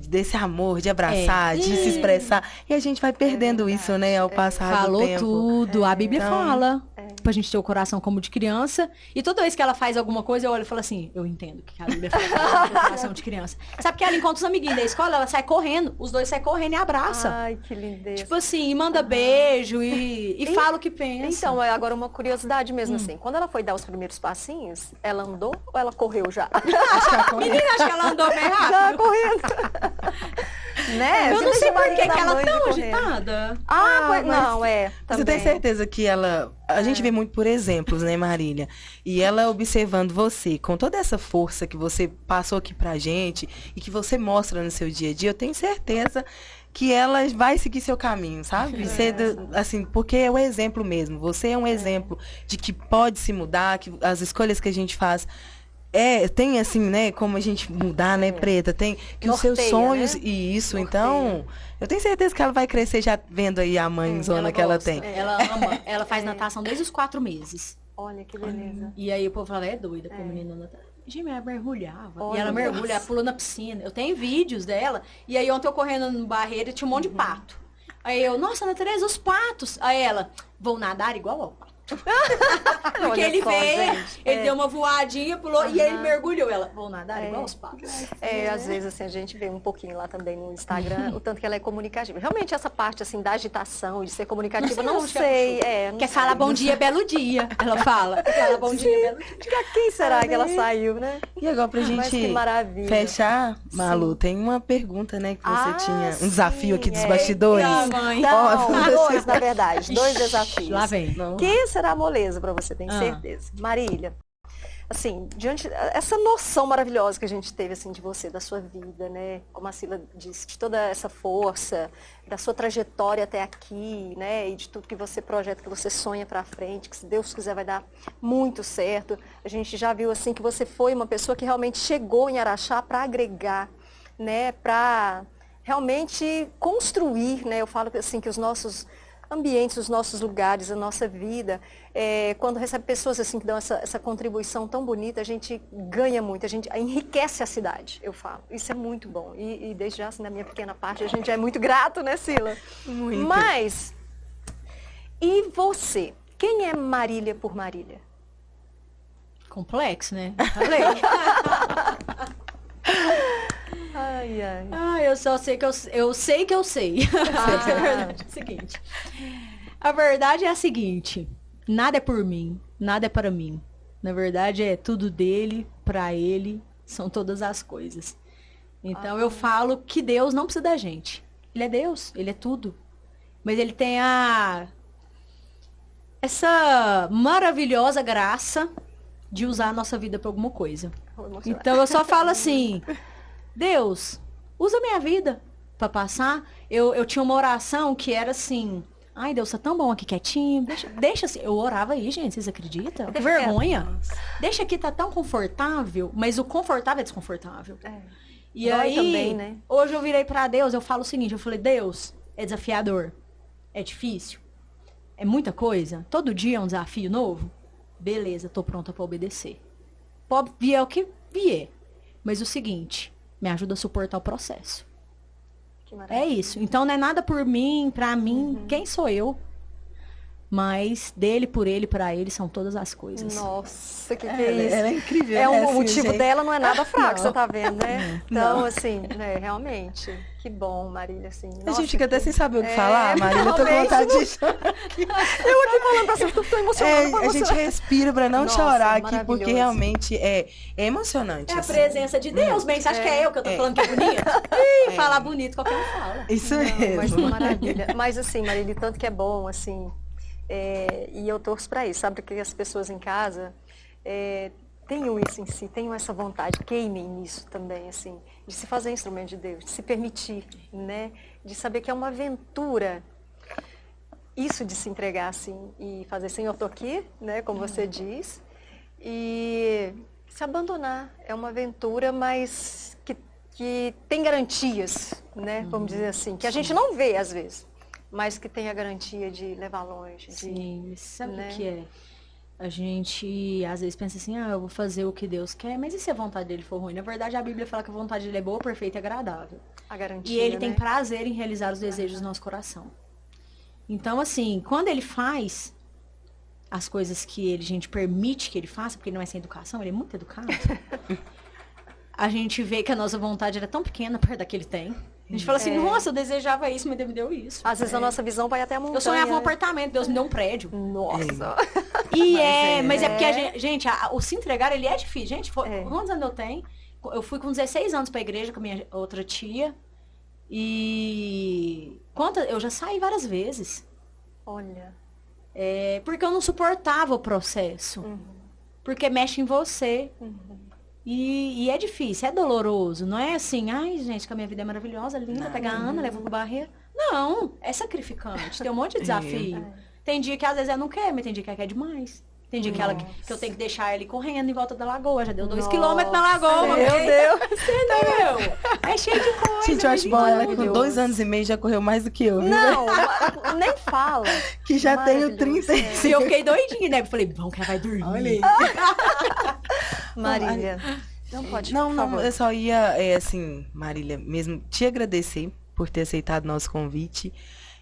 Speaker 2: desse amor, de abraçar, de se expressar. E a gente vai perdendo isso, né? Ao passar do
Speaker 3: Falou
Speaker 2: tempo.
Speaker 3: tudo, a Bíblia
Speaker 2: Então,
Speaker 3: fala. Pra gente ter o coração como de criança. E toda vez que ela faz alguma coisa, eu olho e falo assim, eu entendo o que a Bíblia fala, pra ter o coração de criança. Sabe que ela encontra os amiguinhos da escola, ela sai correndo, os dois saem correndo e abraça.
Speaker 1: Ai, que lindeza.
Speaker 3: Tipo assim, e manda beijo e fala o que pensa.
Speaker 1: Então, agora uma curiosidade mesmo assim. Quando ela foi dar os primeiros passinhos, ela andou ou ela correu já?
Speaker 2: Acho que ela corre.
Speaker 3: Menina, acho que ela andou bem
Speaker 1: Já
Speaker 3: rápido.
Speaker 1: correndo. Né?
Speaker 3: Eu não sei por que
Speaker 1: da
Speaker 3: ela
Speaker 1: mãe
Speaker 3: é tão
Speaker 1: correndo.
Speaker 3: agitada.
Speaker 1: Pois,
Speaker 2: mas
Speaker 1: não,
Speaker 2: Você
Speaker 1: também.
Speaker 2: tem certeza que ela... A gente vê muito por exemplos, né, Marília? E ela observando você, com toda essa força que você passou aqui pra gente e que você mostra no seu dia a dia, eu tenho certeza que ela vai seguir seu caminho, sabe? Assim, porque é o exemplo mesmo. Você é um exemplo de que pode se mudar, que as escolhas que a gente faz tem assim, né, como a gente mudar, né, Preta? Tem que
Speaker 1: Norteia,
Speaker 2: os seus sonhos
Speaker 1: né?
Speaker 2: e isso,
Speaker 1: Norteia.
Speaker 2: então, eu tenho certeza que ela vai crescer já vendo aí a mãezona que ela
Speaker 1: gosta.
Speaker 2: tem.
Speaker 3: Ela ama, ela faz natação desde os 4 meses.
Speaker 1: Olha que beleza.
Speaker 3: E aí o povo fala, é doida, com a menina natação. Gente, ela mergulhava.
Speaker 1: Olha,
Speaker 3: e ela mergulha, ela pula na piscina. Eu tenho vídeos dela. E aí ontem eu correndo no barreiro e tinha um monte de pato. Aí eu, nossa, Ana Tereza, os patos. Aí ela, vão nadar igual ao pato. Porque
Speaker 1: Olha
Speaker 3: ele
Speaker 1: só,
Speaker 3: veio,
Speaker 1: gente.
Speaker 3: ele deu uma voadinha, pulou e ele mergulhou. Ela, vou nadar igual aos patos.
Speaker 1: Às vezes assim, a gente vê um pouquinho lá também no Instagram, o tanto que ela é comunicativa. Realmente essa parte assim da agitação e de ser comunicativa, não sei. Não
Speaker 3: Quer
Speaker 1: sei.
Speaker 3: falar bom dia, belo dia. Ela fala. Quer falar bom dia, belo dia.
Speaker 1: Pra quem será que ela saiu, né?
Speaker 2: E agora, pra
Speaker 1: Mas que
Speaker 2: gente
Speaker 1: maravilha.
Speaker 2: fechar, Malu, tem uma pergunta, né, que você tinha, um desafio aqui dos
Speaker 1: sim,
Speaker 2: bastidores.
Speaker 3: mãe.
Speaker 1: Então,
Speaker 2: Ó,
Speaker 1: dois, na verdade, dois desafios.
Speaker 3: Lá vem.
Speaker 2: Não.
Speaker 1: Que será moleza pra você, tenho certeza. Marília, assim, diante essa noção maravilhosa que a gente teve assim de você, da sua vida, né? Como a Sila disse, de toda essa força, da sua trajetória até aqui, né? E de tudo que você projeta, que você sonha pra frente, que se Deus quiser vai dar muito certo. A gente já viu assim que você foi uma pessoa que realmente chegou em Araxá para agregar, né? Para realmente construir, né? Eu falo assim que os nossos ambientes, os nossos lugares, a nossa vida, quando recebe pessoas assim que dão essa contribuição tão bonita, a gente ganha muito, a gente enriquece a cidade, eu falo. Isso é muito bom. E desde já, assim, na minha pequena parte, a gente é muito grato, né, Sila?
Speaker 2: Muito.
Speaker 1: Mas, e você? Quem é Marília por Marília?
Speaker 3: Complexo, né? Falei.
Speaker 1: Ai, ai.
Speaker 3: Eu só sei que eu sei que eu sei. A verdade é a seguinte. A verdade é a seguinte. Nada é por mim, nada é para mim. Na verdade é tudo dele, para ele, são todas as coisas. Então eu falo que Deus não precisa da gente. Ele é Deus, ele é tudo. Mas ele tem essa maravilhosa graça de usar a nossa vida para alguma coisa. Então eu só falo assim, Deus, usa minha vida para passar. Eu tinha uma oração que era assim, ai Deus, tá tão bom aqui quietinho, deixa assim. Eu orava aí, gente, vocês acreditam? Que vergonha. Deixa aqui, tá tão confortável, mas o confortável é desconfortável. E
Speaker 1: Dói
Speaker 3: aí,
Speaker 1: também, né?
Speaker 3: hoje eu virei para Deus, eu falo o seguinte, eu falei, Deus, é desafiador, é difícil, é muita coisa, todo dia é um desafio novo. Beleza, tô pronta para obedecer. Pode vier o que vier. Mas o seguinte, me ajuda a suportar o processo.
Speaker 1: Que maravilha.
Speaker 3: É isso. Então não é nada por mim, pra mim, quem sou eu? Mas dele, por ele, pra ele, são todas as coisas.
Speaker 1: Nossa, que é isso?
Speaker 2: Ela é incrível,
Speaker 1: É
Speaker 2: né,
Speaker 1: o
Speaker 2: assim,
Speaker 1: motivo
Speaker 2: gente?
Speaker 1: dela não é nada fraco,
Speaker 2: Não.
Speaker 1: você tá vendo, né? Então,
Speaker 2: Não.
Speaker 1: assim, né, realmente, que bom, Marília, assim.
Speaker 2: A
Speaker 1: Nossa,
Speaker 2: gente fica até
Speaker 1: que-
Speaker 2: sem saber o que falar, Marília, eu tô com
Speaker 1: realmente.
Speaker 2: vontade de chorar.
Speaker 1: Eu aqui falando pra você, eu tô emocionada pra
Speaker 2: A
Speaker 1: você.
Speaker 2: gente respira pra não
Speaker 1: Nossa,
Speaker 2: chorar aqui,
Speaker 1: maravilhoso.
Speaker 2: porque realmente é emocionante.
Speaker 3: É a
Speaker 2: assim.
Speaker 3: presença de Deus, bem. Você acha que é eu que eu tô falando que é bonita? Ih, falar bonito, qualquer um fala.
Speaker 2: Isso
Speaker 1: Não, mas que
Speaker 2: mesmo.
Speaker 1: maravilha. Mas assim, Marília, tanto que é bom, assim, e eu torço para isso, sabe? Porque as pessoas em casa tenham isso em si, tenham essa vontade, queimem nisso também, assim, de se fazer instrumento de Deus, de se permitir, né? De saber que é uma aventura. Isso de se entregar, assim, e fazer, Senhor, eu tô aqui, né? Como você diz, e se abandonar. É uma aventura, mas que tem garantias, né? Vamos dizer assim, que a gente não vê às vezes, mas que tem a garantia de levar longe.
Speaker 3: Sim, mas sabe
Speaker 1: né?
Speaker 3: o que é? A gente às vezes pensa assim, eu vou fazer o que Deus quer, mas e se a vontade dele for ruim? Na verdade, a Bíblia fala que a vontade dele é boa, perfeita e agradável.
Speaker 1: A garantia,
Speaker 3: E ele tem
Speaker 1: né?
Speaker 3: prazer em realizar os desejos do nosso coração. Então, assim, quando ele faz as coisas que a gente permite que ele faça, porque ele não é sem educação, ele é muito educado, a gente vê que a nossa vontade era tão pequena perto da que ele tem. A gente fala assim, nossa, eu desejava isso, mas Deus me deu isso.
Speaker 1: Às vezes a nossa visão vai até a montanha.
Speaker 3: Eu sonhava um
Speaker 1: né?
Speaker 3: apartamento, Deus me deu um prédio.
Speaker 1: Nossa!
Speaker 3: E mas é porque a gente, o se entregar, ele é difícil. Gente, quantos anos eu tenho? Eu fui com 16 anos pra igreja com a minha outra tia. E eu já saí várias vezes.
Speaker 1: Olha.
Speaker 3: Porque eu não suportava o processo. Porque mexe em você. E é difícil, é doloroso. Não é assim, ai, gente, que a minha vida é maravilhosa, linda, pega a Ana, leva pro barreiro. Não, é sacrificante. Tem um monte de desafio. Tem dia que às vezes eu não quero, mas tem dia que quer demais. Tem dia que eu tenho que deixar ele correndo em volta da lagoa. Já deu 2
Speaker 1: Nossa,
Speaker 3: quilômetros na lagoa.
Speaker 1: meu Deus.
Speaker 3: Entendeu? É cheio de coisa.
Speaker 2: Gente, eu acho bom, ela com
Speaker 1: Maravilhoso.
Speaker 2: 2 anos e meio já correu mais do que eu, viu?
Speaker 1: Não, nem fala.
Speaker 2: Que já tenho
Speaker 1: Maravilhoso.
Speaker 2: 30.
Speaker 3: E eu fiquei doidinha, né? Falei, vamos que ela vai dormir.
Speaker 2: Olha aí.
Speaker 1: Marília, não pode,
Speaker 2: Não,
Speaker 1: por
Speaker 2: não,
Speaker 1: favor.
Speaker 2: eu só ia, assim, Marília, mesmo te agradecer por ter aceitado nosso convite.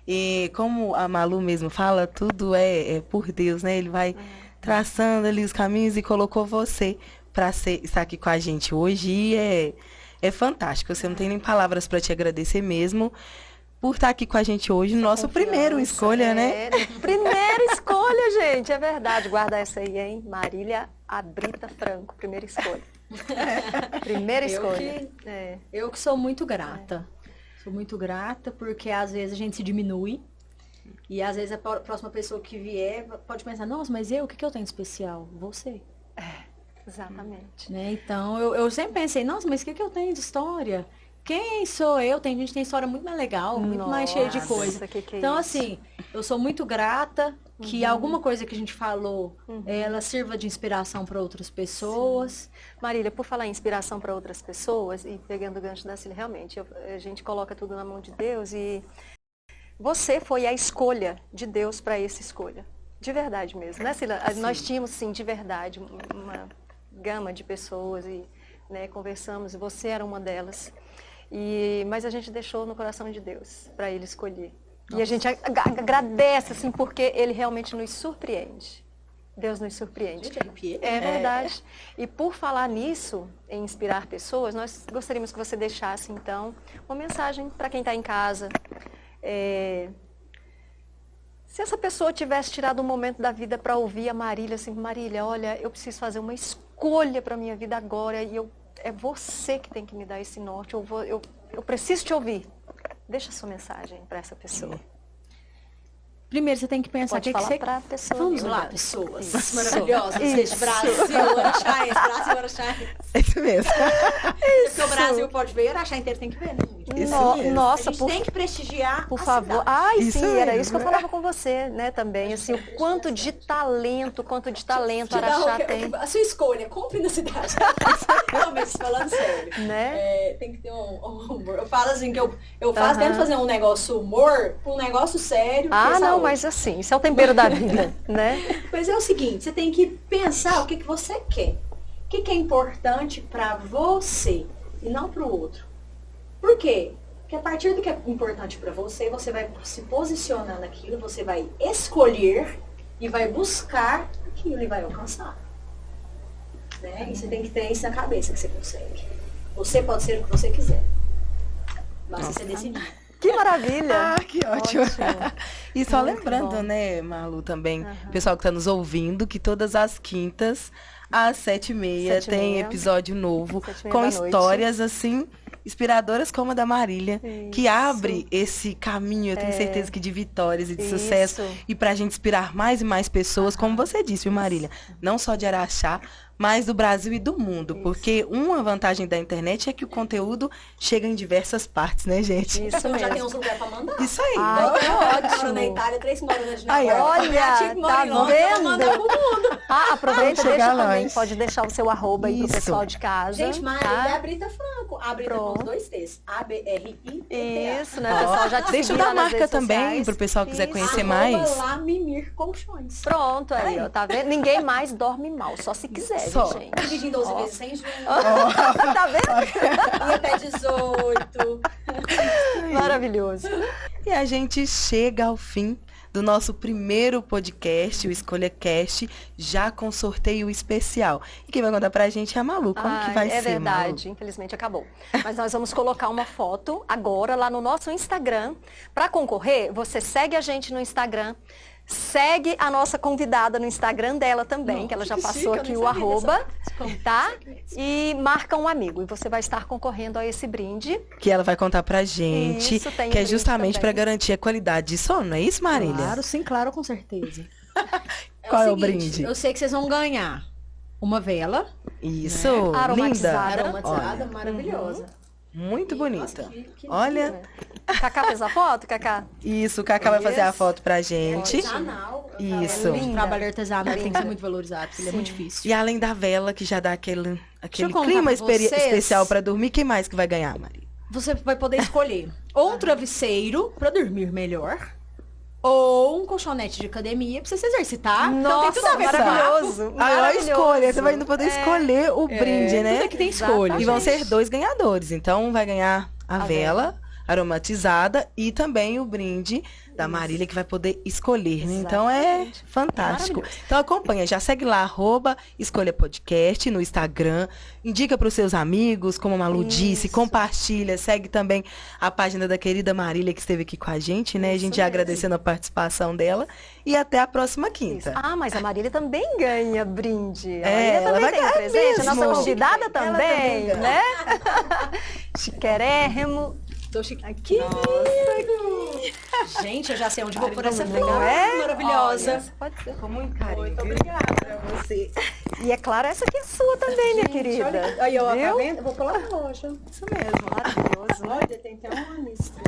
Speaker 2: E como a Malu mesmo fala, tudo é por Deus, né? Ele vai traçando ali os caminhos e colocou você para estar aqui com a gente hoje. E é fantástico. Você não tem nem palavras para te agradecer mesmo por estar aqui com a gente hoje, no nosso primeiro escolha, né?
Speaker 1: Primeira escolha, gente, é verdade. Guarda essa aí, hein? Marília Abrita Franco, primeira escolha. Primeira escolha.
Speaker 3: Eu que sou muito grata. Sou muito grata porque às vezes a gente se diminui. E às vezes a próxima pessoa que vier pode pensar, nossa, mas o que eu tenho de especial? Você.
Speaker 1: Exatamente.
Speaker 3: Né? Então, eu sempre pensei, nossa, mas o que eu tenho de história? Quem sou eu? Tem gente que tem história muito mais legal, muito mais cheia de coisa.
Speaker 1: Que é
Speaker 3: Então,
Speaker 1: isso?
Speaker 3: assim, eu sou muito grata que alguma coisa que a gente falou, ela sirva de inspiração para outras pessoas.
Speaker 1: Marília, por falar em inspiração para outras pessoas, e pegando o gancho da Cília, realmente, a gente coloca tudo na mão de Deus e você foi a escolha de Deus para essa escolha. De verdade mesmo, né, Cília?
Speaker 2: Sim.
Speaker 1: Nós tínhamos, sim, de verdade, uma gama de pessoas e conversamos, e você era uma delas. Mas a gente deixou no coração de Deus para Ele escolher. Nossa. E a gente agradece, assim, porque Ele realmente nos surpreende. Deus nos surpreende.
Speaker 3: Gente, arrepiei.
Speaker 1: É verdade. E por falar nisso, em inspirar pessoas, nós gostaríamos que você deixasse, então, uma mensagem para quem está em casa. Se essa pessoa tivesse tirado um momento da vida para ouvir a Marília, assim, Marília, olha, eu preciso fazer uma escolha para a minha vida agora e é você que tem que me dar esse norte, eu preciso te ouvir. Deixa a sua mensagem para essa pessoa.
Speaker 3: Primeiro você tem que pensar
Speaker 1: Pode falar para a pessoa.
Speaker 3: Vamos lá, pessoas isso. Maravilhosas desse Brasil, Araxá.
Speaker 2: É isso mesmo.
Speaker 3: Porque o Brasil pode ver, Araxá inteiro tem que ver, né?
Speaker 1: Nossa,
Speaker 3: a gente tem que prestigiar
Speaker 1: por favor.
Speaker 3: cidade.
Speaker 1: Ai,
Speaker 2: Isso
Speaker 1: sim,
Speaker 2: mesmo.
Speaker 1: era isso que eu falava com você, né, também, assim, o quanto de talento Araxá tem.
Speaker 3: A sua escolha, compre na cidade. Realmente, falando sério.
Speaker 1: Né?
Speaker 3: Tem que ter um humor. Eu falo assim, que eu faço, tento fazer um negócio humor, um negócio sério.
Speaker 1: Não, mas assim, isso é o tempero da vida, né?
Speaker 3: Mas é o seguinte, você tem que pensar o que você quer. O que é importante pra você e não pro outro. Por quê? Porque a partir do que é importante pra você, você vai se posicionar naquilo, você vai escolher e vai buscar aquilo e vai alcançar. Né? E você tem que ter isso na cabeça que você consegue. Você pode ser o que você quiser. Basta você decidir.
Speaker 1: Que maravilha!
Speaker 2: Que ótimo. E só
Speaker 1: Muito
Speaker 2: lembrando,
Speaker 1: bom.
Speaker 2: né, Malu, também, pessoal que está nos ouvindo, que todas as quintas, às 7h30, tem episódio novo,
Speaker 1: 7h30
Speaker 2: com
Speaker 1: da noite.
Speaker 2: histórias, assim, inspiradoras como a da Marília, que abre esse caminho, eu tenho certeza que de vitórias e de sucesso, e pra gente inspirar mais e mais pessoas, como você disse, viu, Marília? Não só de Araxá, mas do Brasil e do mundo, porque uma vantagem da internet é que o conteúdo chega em diversas partes, né, gente?
Speaker 1: Isso mesmo.
Speaker 3: Já tem uns lugares pra mandar.
Speaker 2: Isso aí.
Speaker 1: Ai, que
Speaker 3: Moro
Speaker 1: ótimo.
Speaker 3: na Itália, 3 moram na
Speaker 2: Aí,
Speaker 3: Dinamarca.
Speaker 2: ó.
Speaker 1: Olha, tá vendo?
Speaker 3: Mandar pro mundo.
Speaker 1: Aproveita e
Speaker 2: Vamos chegar
Speaker 1: deixa também,
Speaker 2: nós.
Speaker 1: pode deixar o seu arroba aí pro
Speaker 2: Isso.
Speaker 1: pessoal de casa.
Speaker 3: Gente, Marília
Speaker 1: tá?
Speaker 3: Abrita Franco. Abrita com os 2 T's. A-B-R-I-T-A.
Speaker 1: Isso, né? O pessoal já te
Speaker 2: Deixa
Speaker 1: seguir
Speaker 2: eu
Speaker 1: lá
Speaker 2: dar
Speaker 1: nas
Speaker 2: marca
Speaker 1: redes
Speaker 2: também,
Speaker 1: sociais.
Speaker 2: pro pessoal que quiser
Speaker 1: Isso.
Speaker 2: conhecer
Speaker 3: Arroba
Speaker 2: mais.
Speaker 3: lá Mimir Colchões.
Speaker 1: Pronto, aí, ó, tá vendo? Ninguém mais dorme mal, só se quiser,
Speaker 2: Só.
Speaker 1: viu, gente?
Speaker 3: Divide em 12 vezes sem juros.
Speaker 1: Tá vendo?
Speaker 3: E até 18.
Speaker 1: Maravilhoso.
Speaker 2: E a gente chega ao fim do nosso primeiro podcast, o Escolha Cast, já com sorteio especial. E quem vai contar pra gente é a Malu. Como que vai ser,
Speaker 1: verdade, infelizmente acabou. Mas nós vamos colocar uma foto agora lá no nosso Instagram. Para concorrer, você segue a gente no Instagram, segue a nossa convidada no Instagram dela também, que ela já passou aqui o arroba, tá? E marca um amigo. E você vai estar concorrendo a esse brinde.
Speaker 2: Que ela vai contar pra gente,
Speaker 1: Isso, tem
Speaker 2: que é
Speaker 1: brinde
Speaker 2: justamente
Speaker 1: também.
Speaker 2: para garantir a qualidade de sono, não é isso, Marília?
Speaker 3: Claro, sim, claro, com certeza.
Speaker 2: Qual é o
Speaker 3: seguinte,
Speaker 2: brinde?
Speaker 3: Eu sei que vocês vão ganhar uma vela
Speaker 2: Isso,
Speaker 1: Né? Aromatizada.
Speaker 2: linda.
Speaker 3: aromatizada,
Speaker 2: Olha,
Speaker 3: maravilhosa.
Speaker 2: muito bonita.
Speaker 3: Nossa, que
Speaker 2: Olha,
Speaker 1: Cacá fez a foto, Cacá?
Speaker 2: isso, o Cacá vai fazer a foto pra gente.
Speaker 3: artesanal.
Speaker 2: Isso.
Speaker 3: O trabalho artesanal tem que ser muito valorizado, porque ele é muito difícil.
Speaker 2: E além da vela, que já dá aquele
Speaker 3: eu contar
Speaker 2: clima
Speaker 3: pra vocês.
Speaker 2: especial para dormir, quem mais que vai ganhar, Maria?
Speaker 3: Você vai poder escolher ou um travesseiro para dormir melhor, ou um colchonete de academia pra você se exercitar.
Speaker 1: Nossa,
Speaker 3: então tem tudo a ver com
Speaker 1: maravilhoso.
Speaker 2: A escolha, você vai ainda poder escolher o brinde, né?
Speaker 3: Tudo aqui tem escolha.
Speaker 2: E vão ser 2 ganhadores. Então vai ganhar a vela aromatizada e também o brinde da Marília, que vai poder escolher, né? Então é fantástico. Então acompanha, já segue lá, @Escolha Podcast no Instagram, indica para os seus amigos, como a Malu disse, compartilha, segue também a página da querida Marília, que esteve aqui com a gente, né? A gente já agradecendo a participação dela. E até a próxima quinta.
Speaker 1: Mas a Marília também ganha brinde. A
Speaker 2: ela
Speaker 1: Marília
Speaker 2: vai
Speaker 1: também tem
Speaker 2: ganhar
Speaker 1: presente. A nossa
Speaker 2: mesmo.
Speaker 1: convidada também,
Speaker 2: ganha.
Speaker 1: né? Chiquérrimo.
Speaker 3: Tô chique.
Speaker 1: Aqui.
Speaker 3: Gente, eu já sei onde vou por essa
Speaker 1: Não
Speaker 3: flor.
Speaker 1: é?
Speaker 3: Maravilhosa.
Speaker 1: Olha, pode ser.
Speaker 2: Com muito carinho.
Speaker 4: Muito obrigada a você.
Speaker 1: E é claro, essa aqui é sua também, minha querida.
Speaker 4: Aí, ó, tá
Speaker 1: Viu?
Speaker 4: vendo? Eu vou pôr lá na loja.
Speaker 2: Isso mesmo.
Speaker 1: Maravilhoso, né?
Speaker 4: Olha, tem até uma lista.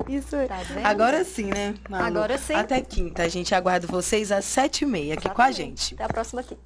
Speaker 2: Isso.
Speaker 1: Tá vendo?
Speaker 2: Agora sim, né, Malu?
Speaker 1: Agora sim.
Speaker 2: Até quinta. A gente aguarda vocês às 7h30 aqui com a gente.
Speaker 1: Até a próxima aqui.